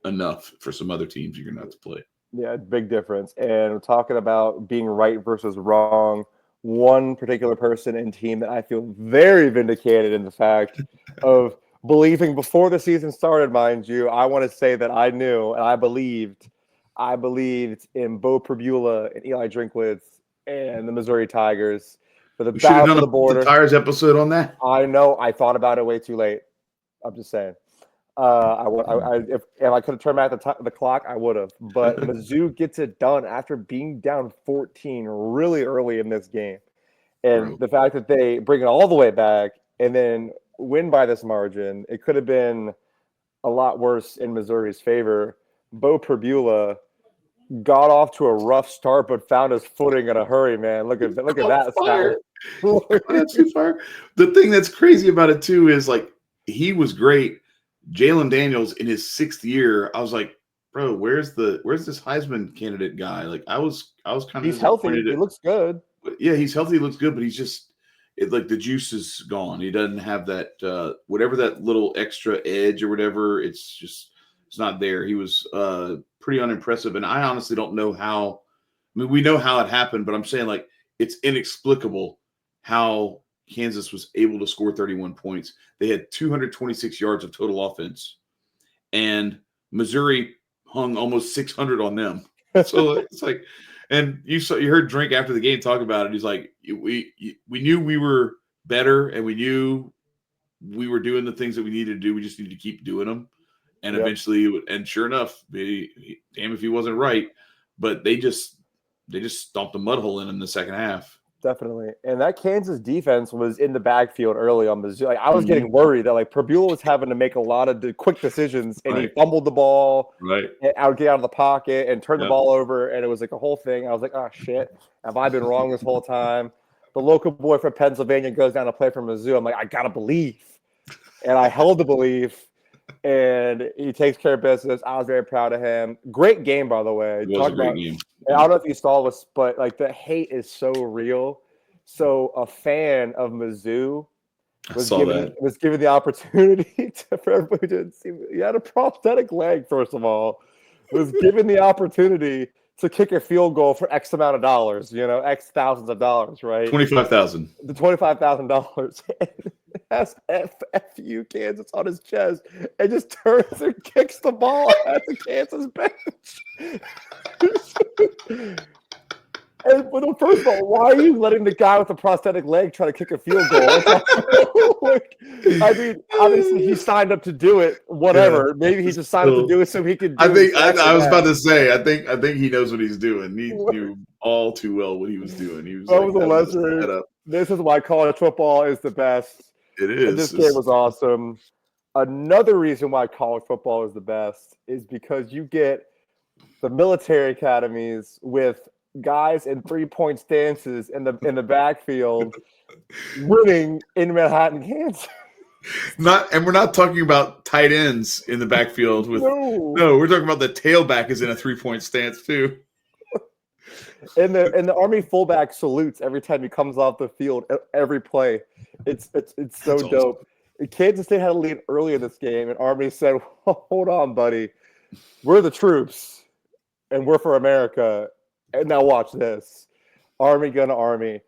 Speaker 5: enough for some other teams you're going to have to play.
Speaker 1: Yeah, big difference. And we're talking about being right versus wrong. One particular person and team that I feel very vindicated in the fact of believing before the season started, mind you. I want to say that I knew and I believed in Bo Perbula and Eli Drinkwitz and the Missouri Tigers for the
Speaker 5: We should have
Speaker 1: battle
Speaker 5: done
Speaker 1: of the border.
Speaker 5: The Tires episode on that.
Speaker 1: I know. I thought about it way too late. I'm just saying. If I could have turned back the clock, I would have. But Mizzou gets it done after being down 14 really early in this game. And the fact that they bring it all the way back and then win by this margin, it could have been a lot worse in Missouri's favor. Bo Perbula got off to a rough start, but found his footing in a hurry, man. Look at that
Speaker 5: fire. That's fire. The thing that's crazy about it too is like he was great. Jalen Daniels in his 6th year, I was like, bro, where's this Heisman candidate guy? Like I was kind of
Speaker 1: he's healthy. He looks good.
Speaker 5: Yeah, he's healthy. He looks good, but he's just it like the juice is gone. He doesn't have that whatever that little extra edge or whatever. It's not there. He was pretty unimpressive, and I honestly don't know how. I mean, we know how it happened, but I'm saying like it's inexplicable how Kansas was able to score 31 points. They had 226 yards of total offense, and Missouri hung almost 600 on them. So it's like, and you heard Drink after the game talk about it. He's like, we knew we were better, and we knew we were doing the things that we needed to do. We just need to keep doing them, and eventually, and sure enough, damn if he wasn't right, but they just stomped a mud hole in the second half.
Speaker 1: Definitely. And that Kansas defense was in the backfield early on Missouri. Like, I was getting worried that like Purbulo was having to make a lot of quick decisions, and he fumbled the ball.
Speaker 5: Right.
Speaker 1: And I would get out of the pocket and turn the ball over, and it was like a whole thing. I was like, oh shit, have I been wrong this whole time? The local boy from Pennsylvania goes down to play for Mizzou. I'm like, I gotta believe. And I held the belief, and he takes care of business. I was very proud of him. Great game, by the way.
Speaker 5: It was a great game.
Speaker 1: I don't know if you saw this, but like the hate is so real. So a fan of Mizzou was given the opportunity for everybody who didn't see. He had a prosthetic leg, first of all. Was given the opportunity to kick a field goal for X amount of dollars. X thousands of dollars, right?
Speaker 5: $25,000.
Speaker 1: The $25,000. Has FU Kansas on his chest and just turns and kicks the ball at the Kansas bench. And first of all, why are you letting the guy with the prosthetic leg try to kick a field goal? Like, I mean, obviously he signed up to do it. Whatever. Yeah. Maybe he just signed up to do it so he could.
Speaker 5: I was about to say. I think he knows what he's doing. He knew all too well what he was doing. He was
Speaker 1: This is why college football is the best.
Speaker 5: It is.
Speaker 1: And this game was awesome. Another reason why college football is the best is because you get the military academies with guys in 3-point stances in the backfield winning in Manhattan, Kansas.
Speaker 5: And we're not talking about tight ends in the backfield with no, we're talking about the tailback is in a 3-point stance too.
Speaker 1: And the Army fullback salutes every time he comes off the field, every play. It's so dope. Awesome. Kansas State had a lead early in this game, and Army said, "Hold on, buddy, we're the troops, and we're for America." And now watch this. Army gonna Army.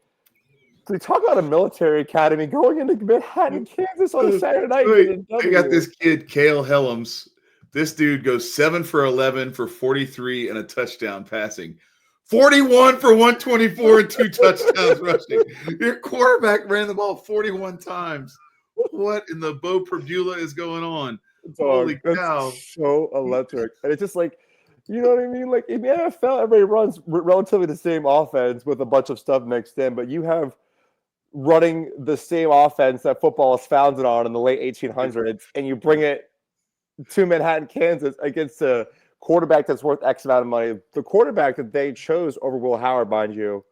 Speaker 1: So we talk about a military academy going into Manhattan, Kansas on a Saturday night.
Speaker 5: I got this kid, Cale Helms. This dude goes 7 for 11 for 43 and a touchdown passing. 41 for 124 and 2 touchdowns rushing. Your quarterback ran the ball 41 times. What in the Bo Perdula is going on? Holy cow.
Speaker 1: So electric. And it's just like, you know what I mean? Like in the NFL, everybody runs relatively the same offense with a bunch of stuff mixed in, but you have running the same offense that football is founded on in the late 1800s, and you bring it to Manhattan, Kansas against a quarterback that's worth X amount of money. The quarterback that they chose over Will Howard, mind you,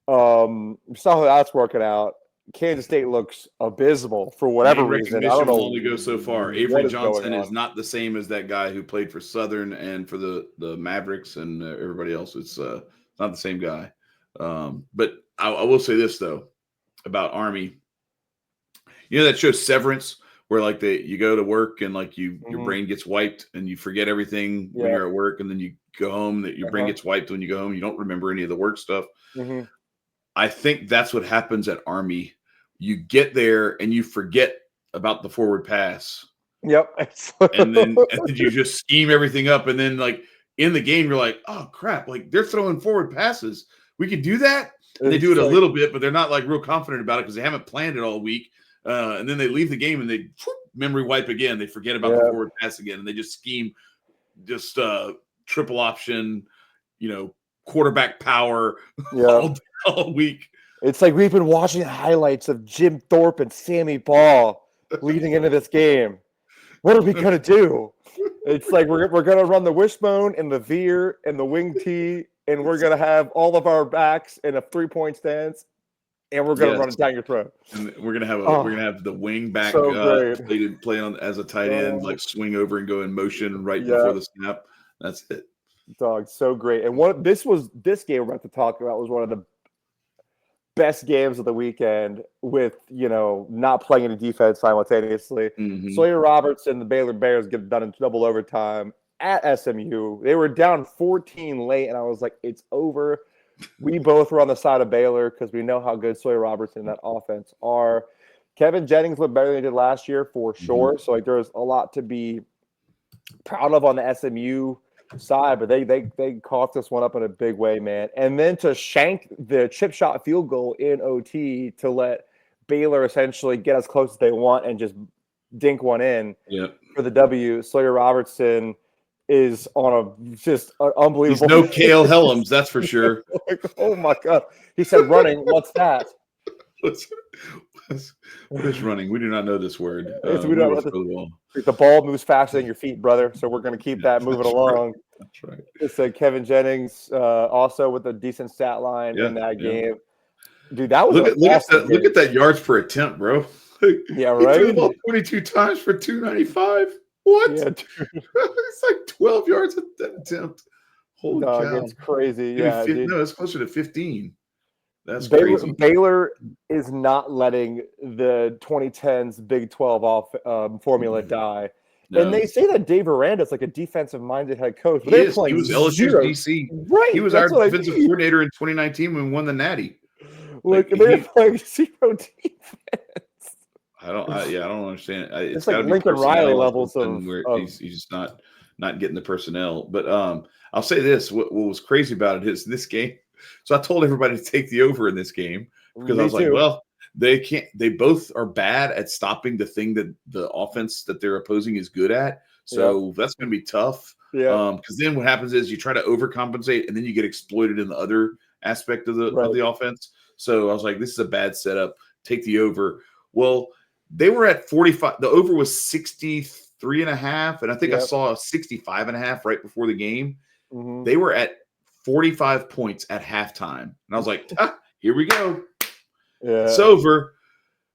Speaker 1: saw how that's working out. Kansas State looks abysmal for whatever reason. I don't know.
Speaker 5: Will only go so far. Avery Johnson is not the same as that guy who played for Southern and for the Mavericks and everybody else. It's not the same guy. But I will say this though about Army. You know that show Severance, where like you go to work and like your brain gets wiped and you forget everything when you're at work, and then you go home, that your brain gets wiped when you go home. You don't remember any of the work stuff. Mm-hmm. I think that's what happens at Army. You get there and you forget about the forward pass.
Speaker 1: Yep.
Speaker 5: and then you just scheme everything up. And then like in the game, you're like, oh crap, like they're throwing forward passes. We can do that. And they do it a little bit, but they're not like real confident about it because they haven't planned it all week. And then they leave the game and they memory wipe again. They forget about the forward pass again. And they just scheme triple option, quarterback power all week.
Speaker 1: It's like we've been watching highlights of Jim Thorpe and Sammy Ball leading into this game. What are we going to do? It's like we're going to run the wishbone and the veer and the wing tee, and we're going to have all of our backs in a 3-point stance, and we're going to run it down your throat.
Speaker 5: And we're going to have the wing back play on as a tight end, like swing over and go in motion right before the snap. That's it.
Speaker 1: Dog, so great. And this game we're about to talk about was one of the best games of the weekend with, not playing any defense simultaneously. Sawyer Robertson, the Baylor Bears, get it done in double overtime at SMU. They were down 14 late, and I was like, it's over. We both were on the side of Baylor because we know how good Sawyer Robertson and that offense are. Kevin Jennings looked better than he did last year for sure. So there's a lot to be proud of on the SMU side, but they caught this one up in a big way, man. And then to shank the chip shot field goal in OT to let Baylor essentially get as close as they want and just dink one in for the W. Sawyer Robertson is on just an unbelievable.
Speaker 5: He's no Cale Helms, that's for sure.
Speaker 1: Oh my God! He said, "Running." What's that?
Speaker 5: What is running? We do not know this word.
Speaker 1: We don't know the ball moves faster than your feet, brother. So we're going to keep that moving along.
Speaker 5: That's right.
Speaker 1: It's Kevin Jennings also with a decent stat line in that game. Dude, that was
Speaker 5: look at that yards per attempt, bro.
Speaker 1: Yeah, right.
Speaker 5: He threw the ball 22 times for 295. What? Yeah, it's like 12 yards at that attempt. Holy cow!
Speaker 1: It's crazy.
Speaker 5: Maybe
Speaker 1: Yeah,
Speaker 5: no, it's closer to 15. That's crazy.
Speaker 1: Baylor is not letting the 2010s Big 12 formula die. No. And they say that Dave Aranda's like a defensive-minded head coach. But
Speaker 5: he was LSU's DC.
Speaker 1: Right.
Speaker 5: He was our defensive coordinator in 2019 when we won the Natty.
Speaker 1: Like they're playing zero defense.
Speaker 5: I don't understand.
Speaker 1: It's like Lincoln Riley levels of
Speaker 5: he's just not getting the personnel. But I'll say this: what was crazy about it is this game. So I told everybody to take the over in this game because I was like, well, they can't. They both are bad at stopping the thing that the offense that they're opposing is good at. So that's going to be tough. Yeah. Because then what happens is you try to overcompensate and then you get exploited in the other aspect of the offense. So I was like, this is a bad setup. Take the over. Well, they were at 45. The over was 63.5. And I think I saw 65.5 right before the game. Mm-hmm. They were at 45 points at halftime. And I was like, here we go. Yeah. It's over.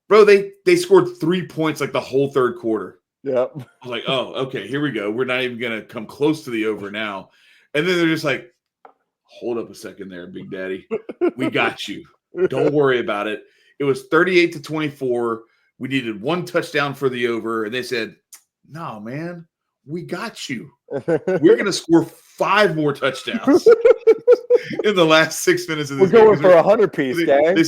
Speaker 5: Bro, they scored 3 points like the whole third quarter.
Speaker 1: Yep.
Speaker 5: I was like, oh, okay, here we go. We're not even going to come close to the over now. And then they're just like, hold up a second there, Big Daddy. We got you. Don't worry about it. It was 38-24. We needed one touchdown for the over. And they said, no, man, we got you. We're going to score 5 more touchdowns in the last 6 minutes of this game.
Speaker 1: We're going for 100 piece, gang.
Speaker 5: They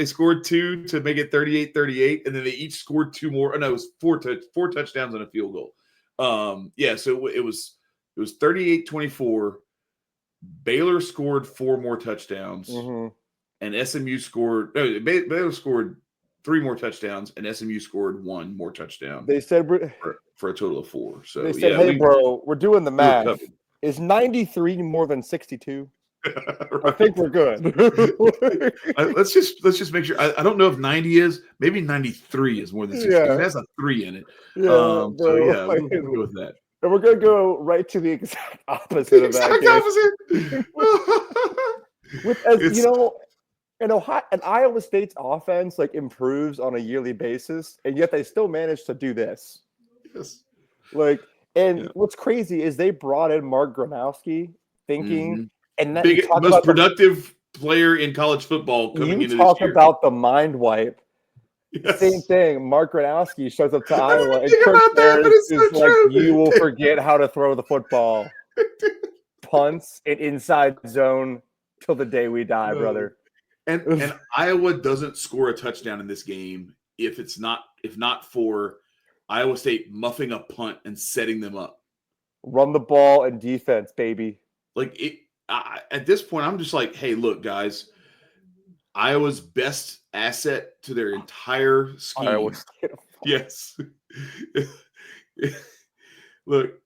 Speaker 5: scored 2 to make it 38-38, and then they each scored 2 more. Oh, no, it was 4 touchdowns and a field goal. So it was 38-24. Baylor scored 4 more touchdowns, and SMU scored. No, Baylor scored 3 more touchdowns, and SMU scored 1 more touchdown.
Speaker 1: They said
Speaker 5: for a total of 4. So
Speaker 1: they said, "Hey, bro, we're doing the math. Is 93 more than 62?" Right. I think we're good.
Speaker 5: let's just make sure. I don't know if 90 is. Maybe 93 is more than 60. It has a 3 in it.
Speaker 1: We'll
Speaker 5: go with that.
Speaker 1: And we're gonna go right to the exact opposite of that. And Iowa State's offense improves on a yearly basis, and yet they still manage to do this.
Speaker 5: Yes.
Speaker 1: What's crazy is they brought in Mark Gronowski thinking, and that
Speaker 5: most productive player in college football coming into this year.
Speaker 1: You talk about the mind wipe. Yes. Same thing. Mark Gronowski shows up to Iowa, and Kirk Ferentz is like, "You will forget how to throw the football, punts and inside zone till the day we die, brother."
Speaker 5: And Iowa doesn't score a touchdown in this game if not for Iowa State muffing a punt and setting them up.
Speaker 1: Run the ball and defense, baby.
Speaker 5: At this point, I'm just like, hey, look, guys, Iowa's best asset to their entire scheme.
Speaker 1: Iowa State.
Speaker 5: Yes. Look,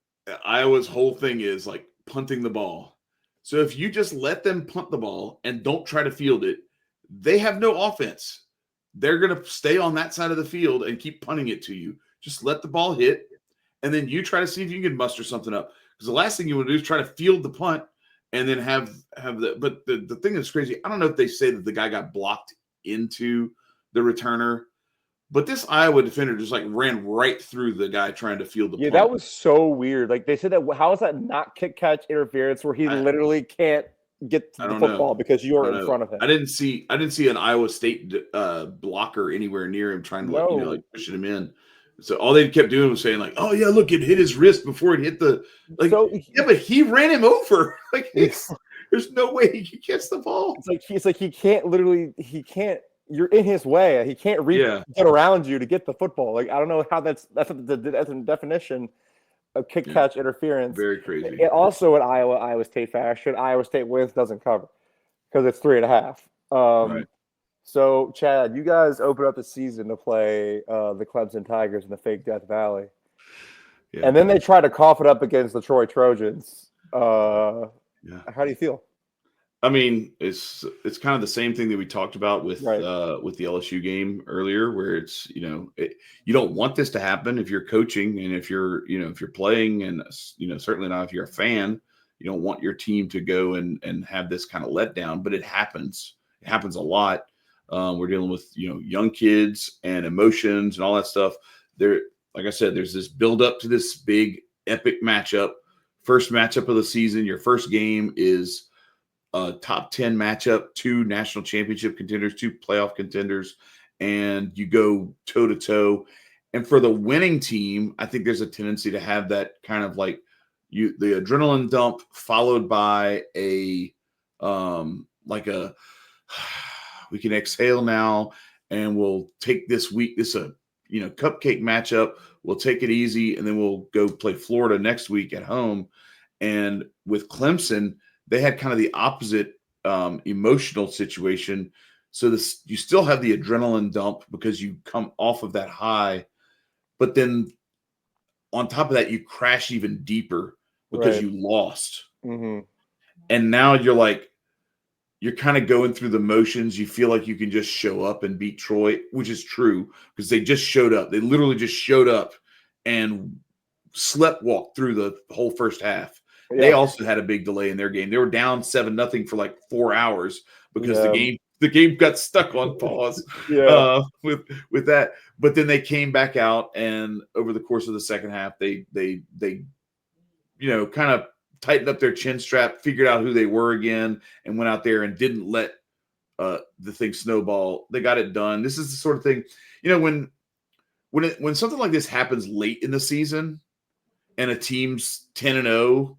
Speaker 5: Iowa's whole thing is punting the ball. So if you just let them punt the ball and don't try to field it, they have no offense. They're going to stay on that side of the field and keep punting it to you. Just let the ball hit, and then you try to see if you can muster something up. Because the last thing you want to do is try to field the punt and then have the – but the thing that's crazy, I don't know if they say that the guy got blocked into the returner, but this Iowa defender just ran right through the guy trying to field the punt.
Speaker 1: Yeah, that was so weird. They said that – how is that not kick-catch interference where he literally can't get to
Speaker 5: I
Speaker 1: the
Speaker 5: don't
Speaker 1: football
Speaker 5: know.
Speaker 1: because
Speaker 5: I
Speaker 1: you're
Speaker 5: don't
Speaker 1: in
Speaker 5: know.
Speaker 1: front of him.
Speaker 5: I didn't see an Iowa State blocker anywhere near him trying to
Speaker 1: No.
Speaker 5: pushing him in. So all they kept doing was saying like, "Oh yeah, look, it hit his wrist before it hit the like."
Speaker 1: So
Speaker 5: Yeah, but he ran him over. Like
Speaker 1: it's
Speaker 5: there's no way he can catch the ball.
Speaker 1: like he can't. You're in his way. He can't
Speaker 5: Yeah,
Speaker 1: get around you to get the football. Like I don't know how that's the definition of kick
Speaker 5: yeah,
Speaker 1: catch interference.
Speaker 5: very crazy.
Speaker 1: And also in Iowa State fashion, Iowa State wins doesn't cover because it's 3.5.
Speaker 5: Right.
Speaker 1: So Chad, you guys open up the season to play the Clemson Tigers in the fake Death Valley,
Speaker 5: Yeah,
Speaker 1: and then they try to cough it up against the Troy Trojans.
Speaker 5: yeah.
Speaker 1: How do you feel?
Speaker 5: I mean, it's kind of the same thing that we talked about with
Speaker 1: Right.
Speaker 5: with the LSU game earlier, where it's you don't want this to happen if you're coaching and if you're if you're playing, and certainly not if you're a fan. You don't want your team to go and have this kind of letdown, but it happens. It happens a lot. We're dealing with young kids and emotions and all that stuff. There, like I said, there's this build up to this big epic matchup. First matchup of the season. Your first game is a top 10 matchup, 2 national championship contenders, 2 playoff contenders, and you go toe to toe. And for the winning team, I think there's a tendency to have that kind of like the adrenaline dump followed by a we can exhale now and we'll take this week. This cupcake matchup. We'll take it easy and then we'll go play Florida next week at home. And with Clemson, they had kind of the opposite emotional situation. So you still have the adrenaline dump because you come off of that high, but then on top of that, you crash even deeper because
Speaker 1: Right.
Speaker 5: you lost.
Speaker 1: Mm-hmm.
Speaker 5: And now you're kind of going through the motions. You feel like you can just show up and beat Troy, which is true because they just showed up. They literally just showed up and walked through the whole first half.
Speaker 1: Yeah.
Speaker 5: They also had a big delay in their game. They were down 7-0 for like 4 hours because
Speaker 1: Yeah.
Speaker 5: the game got stuck on pause.
Speaker 1: Yeah.
Speaker 5: With that. But then they came back out, and over the course of the second half, they kind of tightened up their chin strap, figured out who they were again, and went out there and didn't let the thing snowball. They got it done. This is the sort of thing, when something like this happens late in the season, and a team's 10-0.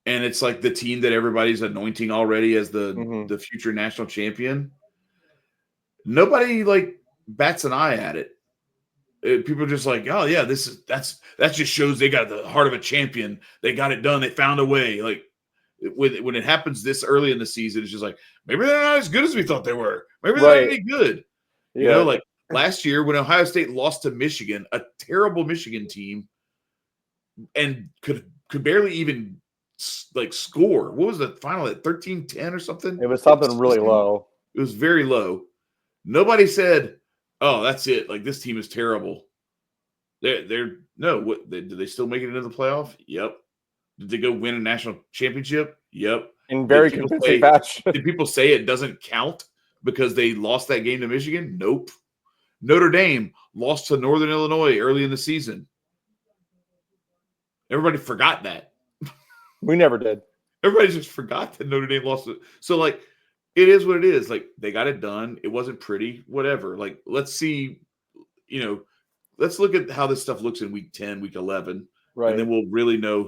Speaker 5: And it's like the team that everybody's anointing already as the future national champion. Nobody like bats an eye at it. People are just like, oh yeah, that just shows they got the heart of a champion. They got it done. They found a way. Like when it happens this early in the season, it's just like maybe they're not as good as we thought they were. Maybe they're not any good.
Speaker 1: Yeah.
Speaker 5: Like last year when Ohio State lost to Michigan, a terrible Michigan team, and could barely even like score. What was the final at 13-10 or something?
Speaker 1: It was something really low.
Speaker 5: It was very low. Nobody said, "Oh, that's it. Like this team is terrible." They're no. What did they still make it into the playoff? Yep. Did they go win a national championship? Yep.
Speaker 1: In very convincing fashion.
Speaker 5: Did people say it doesn't count because they lost that game to Michigan? Nope. Notre Dame lost to Northern Illinois early in the season. Everybody forgot that.
Speaker 1: We never did.
Speaker 5: Everybody just forgot that Notre Dame lost it. So, like, it is what it is. Like, they got it done. It wasn't pretty, whatever. Like, let's see, let's look at how this stuff looks in week 10, week 11.
Speaker 1: Right.
Speaker 5: And then we'll really know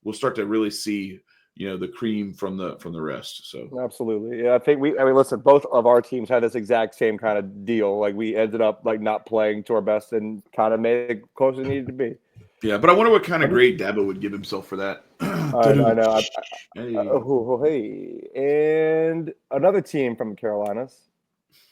Speaker 5: we'll start to really see, the cream from the rest. So,
Speaker 1: absolutely. Yeah. I mean, listen, both of our teams had this exact same kind of deal. Like, we ended up, like, not playing to our best and kind of made it close as it needed to be.
Speaker 5: Yeah, but I wonder what kind of grade Dabo would give himself for that.
Speaker 1: I know.
Speaker 5: Hey.
Speaker 1: And another team from the Carolinas.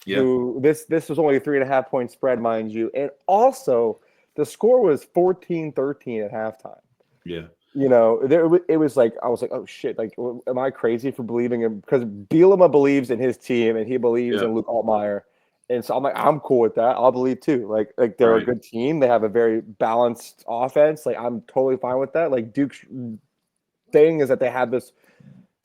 Speaker 5: Yeah.
Speaker 1: Who this was only a 3.5 point spread, mind you, and also the score was 14-13 at halftime.
Speaker 5: Yeah.
Speaker 1: It was like I was like, oh shit! Like, am I crazy for believing him? Because Bielema believes in his team and he believes in Luke Altmaier. And so I'm like, I'm cool with that. I'll believe too. Like they're a good team. They have a very balanced offense. Like I'm totally fine with that. Like Duke's thing is that they have this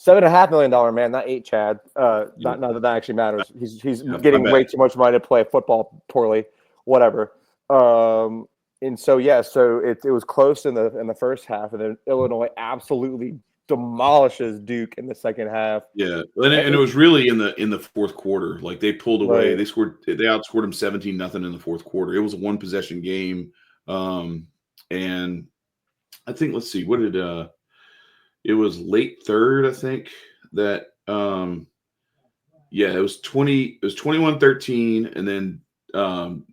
Speaker 1: $7.5 million man, not 8, Chad. Not that actually matters. He's getting way too much money to play football poorly. Whatever. And so it was close in the first half, and then Illinois absolutely demolishes Duke in the second half.
Speaker 5: Yeah, and it was really in the fourth quarter. Like they pulled away.
Speaker 1: Right.
Speaker 5: They outscored them 17-0 in the fourth quarter. It was a one possession game. And I think, let's see, what did it was late third, I think, that yeah, it was 21-13, and then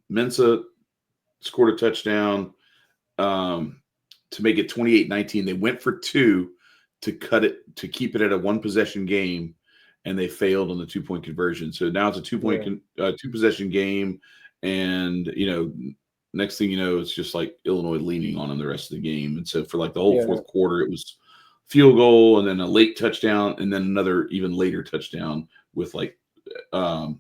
Speaker 5: Mensa scored a touchdown to make it 28-19. They went for two to keep it at a one possession game, and they failed on the 2-point conversion. So now it's a two possession game, and next thing you know, it's just like Illinois leaning on them the rest of the game. And so for like the whole fourth quarter, it was field goal and then a late touchdown and then another even later touchdown with like I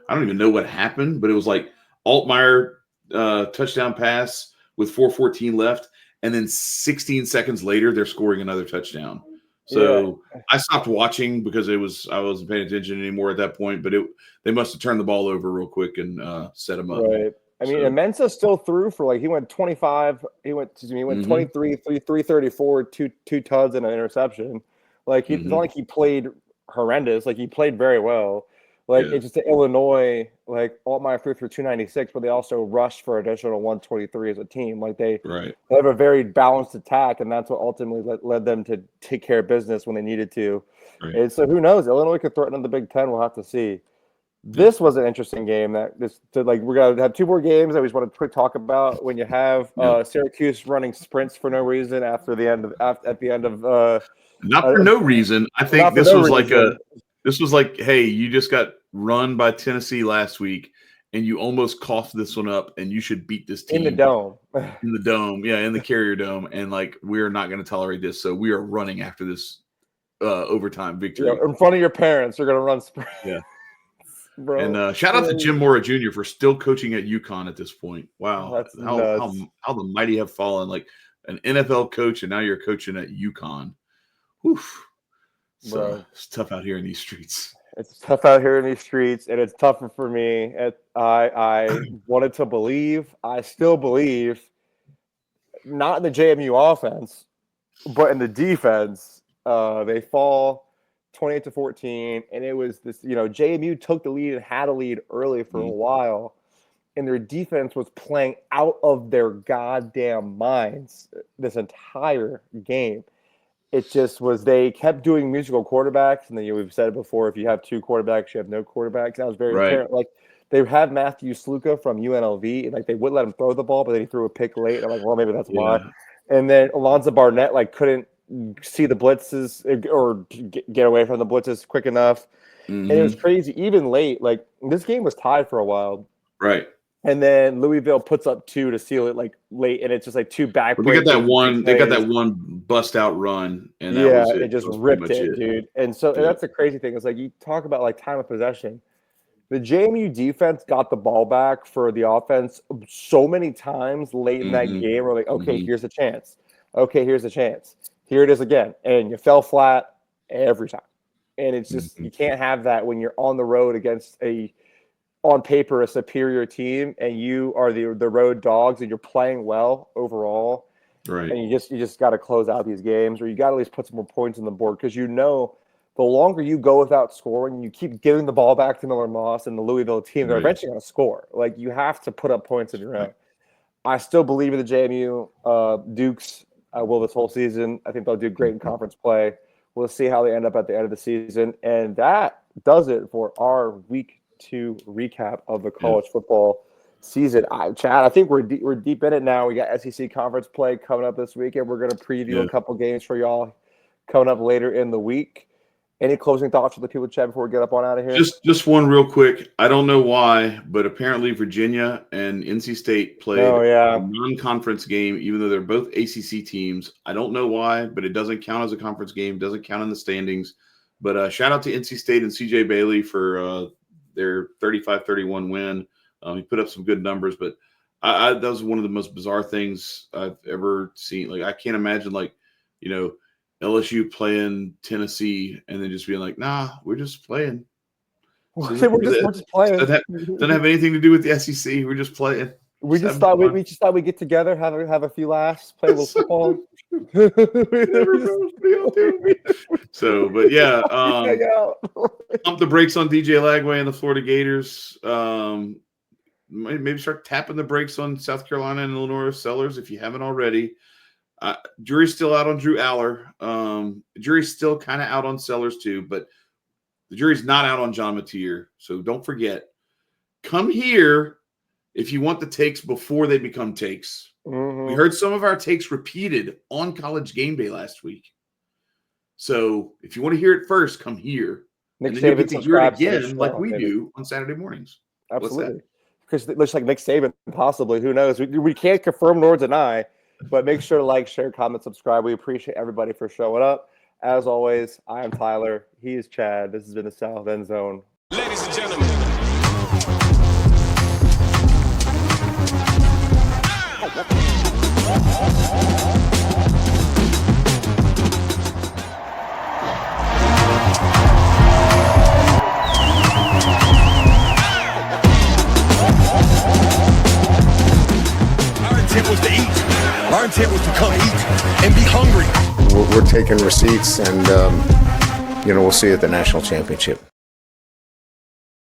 Speaker 5: don't even know what happened, but it was like Altmaier touchdown pass with 4:14 left, and then 16 seconds later they're scoring another touchdown. So I stopped watching because I wasn't paying attention anymore at that point. But they must have turned the ball over real quick and set them up.
Speaker 1: Right. I mean, Mensa still threw for like he went 25. He went 23, 334, two tuds and an interception. Like it's not like he played horrendous. Like he played very well. Like it's just Illinois. Like Altmaier threw for 296, but they also rushed for additional 123 as a team. Like they have a very balanced attack, and that's what ultimately led them to take care of business when they needed to. Right. And so who knows? Illinois could threaten the Big Ten. We'll have to see. This was an interesting game. We're gonna have two more games that we just want to quick talk about. When you have Syracuse running sprints for no reason at the end of
Speaker 5: not for no reason. I think this was like hey, you just got run by Tennessee last week, and you almost coughed this one up, and you should beat this team
Speaker 1: in the dome.
Speaker 5: In the dome, in the Carrier Dome, and like we're not going to tolerate this, so we are running after this overtime victory
Speaker 1: in front of your parents. You're going to run sprints.
Speaker 5: Yeah. Bro. And shout out to Jim Mora Jr. for still coaching at UConn at this point. Wow, how the mighty have fallen! Like an NFL coach, and now you're coaching at UConn. Oof. So it's tough out here in these streets.
Speaker 1: It's tough out here in these streets, and it's tougher for me. I wanted to believe. I still believe, not in the JMU offense, but in the defense. They fall 28-14, and it was this, JMU took the lead and had a lead early for a while, and their defense was playing out of their goddamn minds this entire game. It just was, they kept doing musical quarterbacks, and then we've said it before, if you have two quarterbacks, you have no quarterbacks. That was very apparent. Like, they had Matthew Sluka from UNLV, and like they wouldn't let him throw the ball, but then he threw a pick late. I'm like, well, maybe that's why. And then Alonzo Barnett couldn't see the blitzes or get away from the blitzes quick enough. And it was crazy. Even late, like this game was tied for a while.
Speaker 5: Right.
Speaker 1: And then Louisville puts up 2 to seal it late, and it's just two back.
Speaker 5: They got that one bust out run, and that was it.
Speaker 1: It just ripped it, dude. And so that's the crazy thing. Is like you talk about time of possession. The JMU defense got the ball back for the offense so many times late in that game. We're like, okay, here's a chance. Okay, here's a chance. Here it is again. And you fell flat every time. And it's just, you can't have that when you're on the road against on paper, a superior team, and you are the road dogs and you're playing well overall.
Speaker 5: Right.
Speaker 1: And you just got to close out these games, or you got to at least put some more points on the board, because the longer you go without scoring, you keep giving the ball back to Miller Moss and the Louisville team, they're eventually going to score. Like, you have to put up points of your own. I still believe in the JMU Dukes. I will this whole season. I think they'll do great in conference play. We'll see how they end up at the end of the season. And that does it for our Week 2 recap of the college football season. Chad, I think we're deep in it now. We got SEC conference play coming up this weekend. We're going to preview a couple games for y'all coming up later in the week. Any closing thoughts for the people, Chad, before we get up on out of here?
Speaker 5: Just one real quick. I don't know why, but apparently Virginia and NC State played a non-conference game, even though they're both ACC teams. I don't know why, but it doesn't count as a conference game, doesn't count in the standings. But shout out to NC State and CJ Bailey for their 35-31 win. He put up some good numbers, but that was one of the most bizarre things I've ever seen. Like, I can't imagine, LSU playing Tennessee and then just being like, nah, we're just playing.
Speaker 1: We're just playing.
Speaker 5: Doesn't have anything to do with the SEC. We're just playing.
Speaker 1: We just thought we'd get together, have a few laughs, play a little football.
Speaker 5: So, but yeah,
Speaker 1: Hang out.
Speaker 5: pump the brakes on DJ Lagway and the Florida Gators. Maybe start tapping the brakes on South Carolina and Illinois Sellers if you haven't already. Jury's still out on Drew Aller. Jury's still kind of out on Sellers too, but the jury's not out on John Mateer. So don't forget, come here if you want the takes before they become takes.
Speaker 1: Mm-hmm.
Speaker 5: We heard some of our takes repeated on College Game Day last week. So if you want to hear it first, come here.
Speaker 1: Nick
Speaker 5: and then you'll
Speaker 1: Saban
Speaker 5: get to hear it
Speaker 1: subscribes to the
Speaker 5: again
Speaker 1: show,
Speaker 5: like we
Speaker 1: baby.
Speaker 5: do on Saturday mornings.
Speaker 1: Absolutely. Because it looks like Nick Saban, possibly. Who knows? We can't confirm nor deny, but make sure to like, share, comment, subscribe. We appreciate everybody for showing up. As always, I am Tyler. He is Chad. This has been the South End Zone.
Speaker 2: Ladies and gentlemen.
Speaker 3: Our intent was to eat. Our intent was to come eat and be hungry.
Speaker 4: We're taking receipts, and we'll see you at the national championship.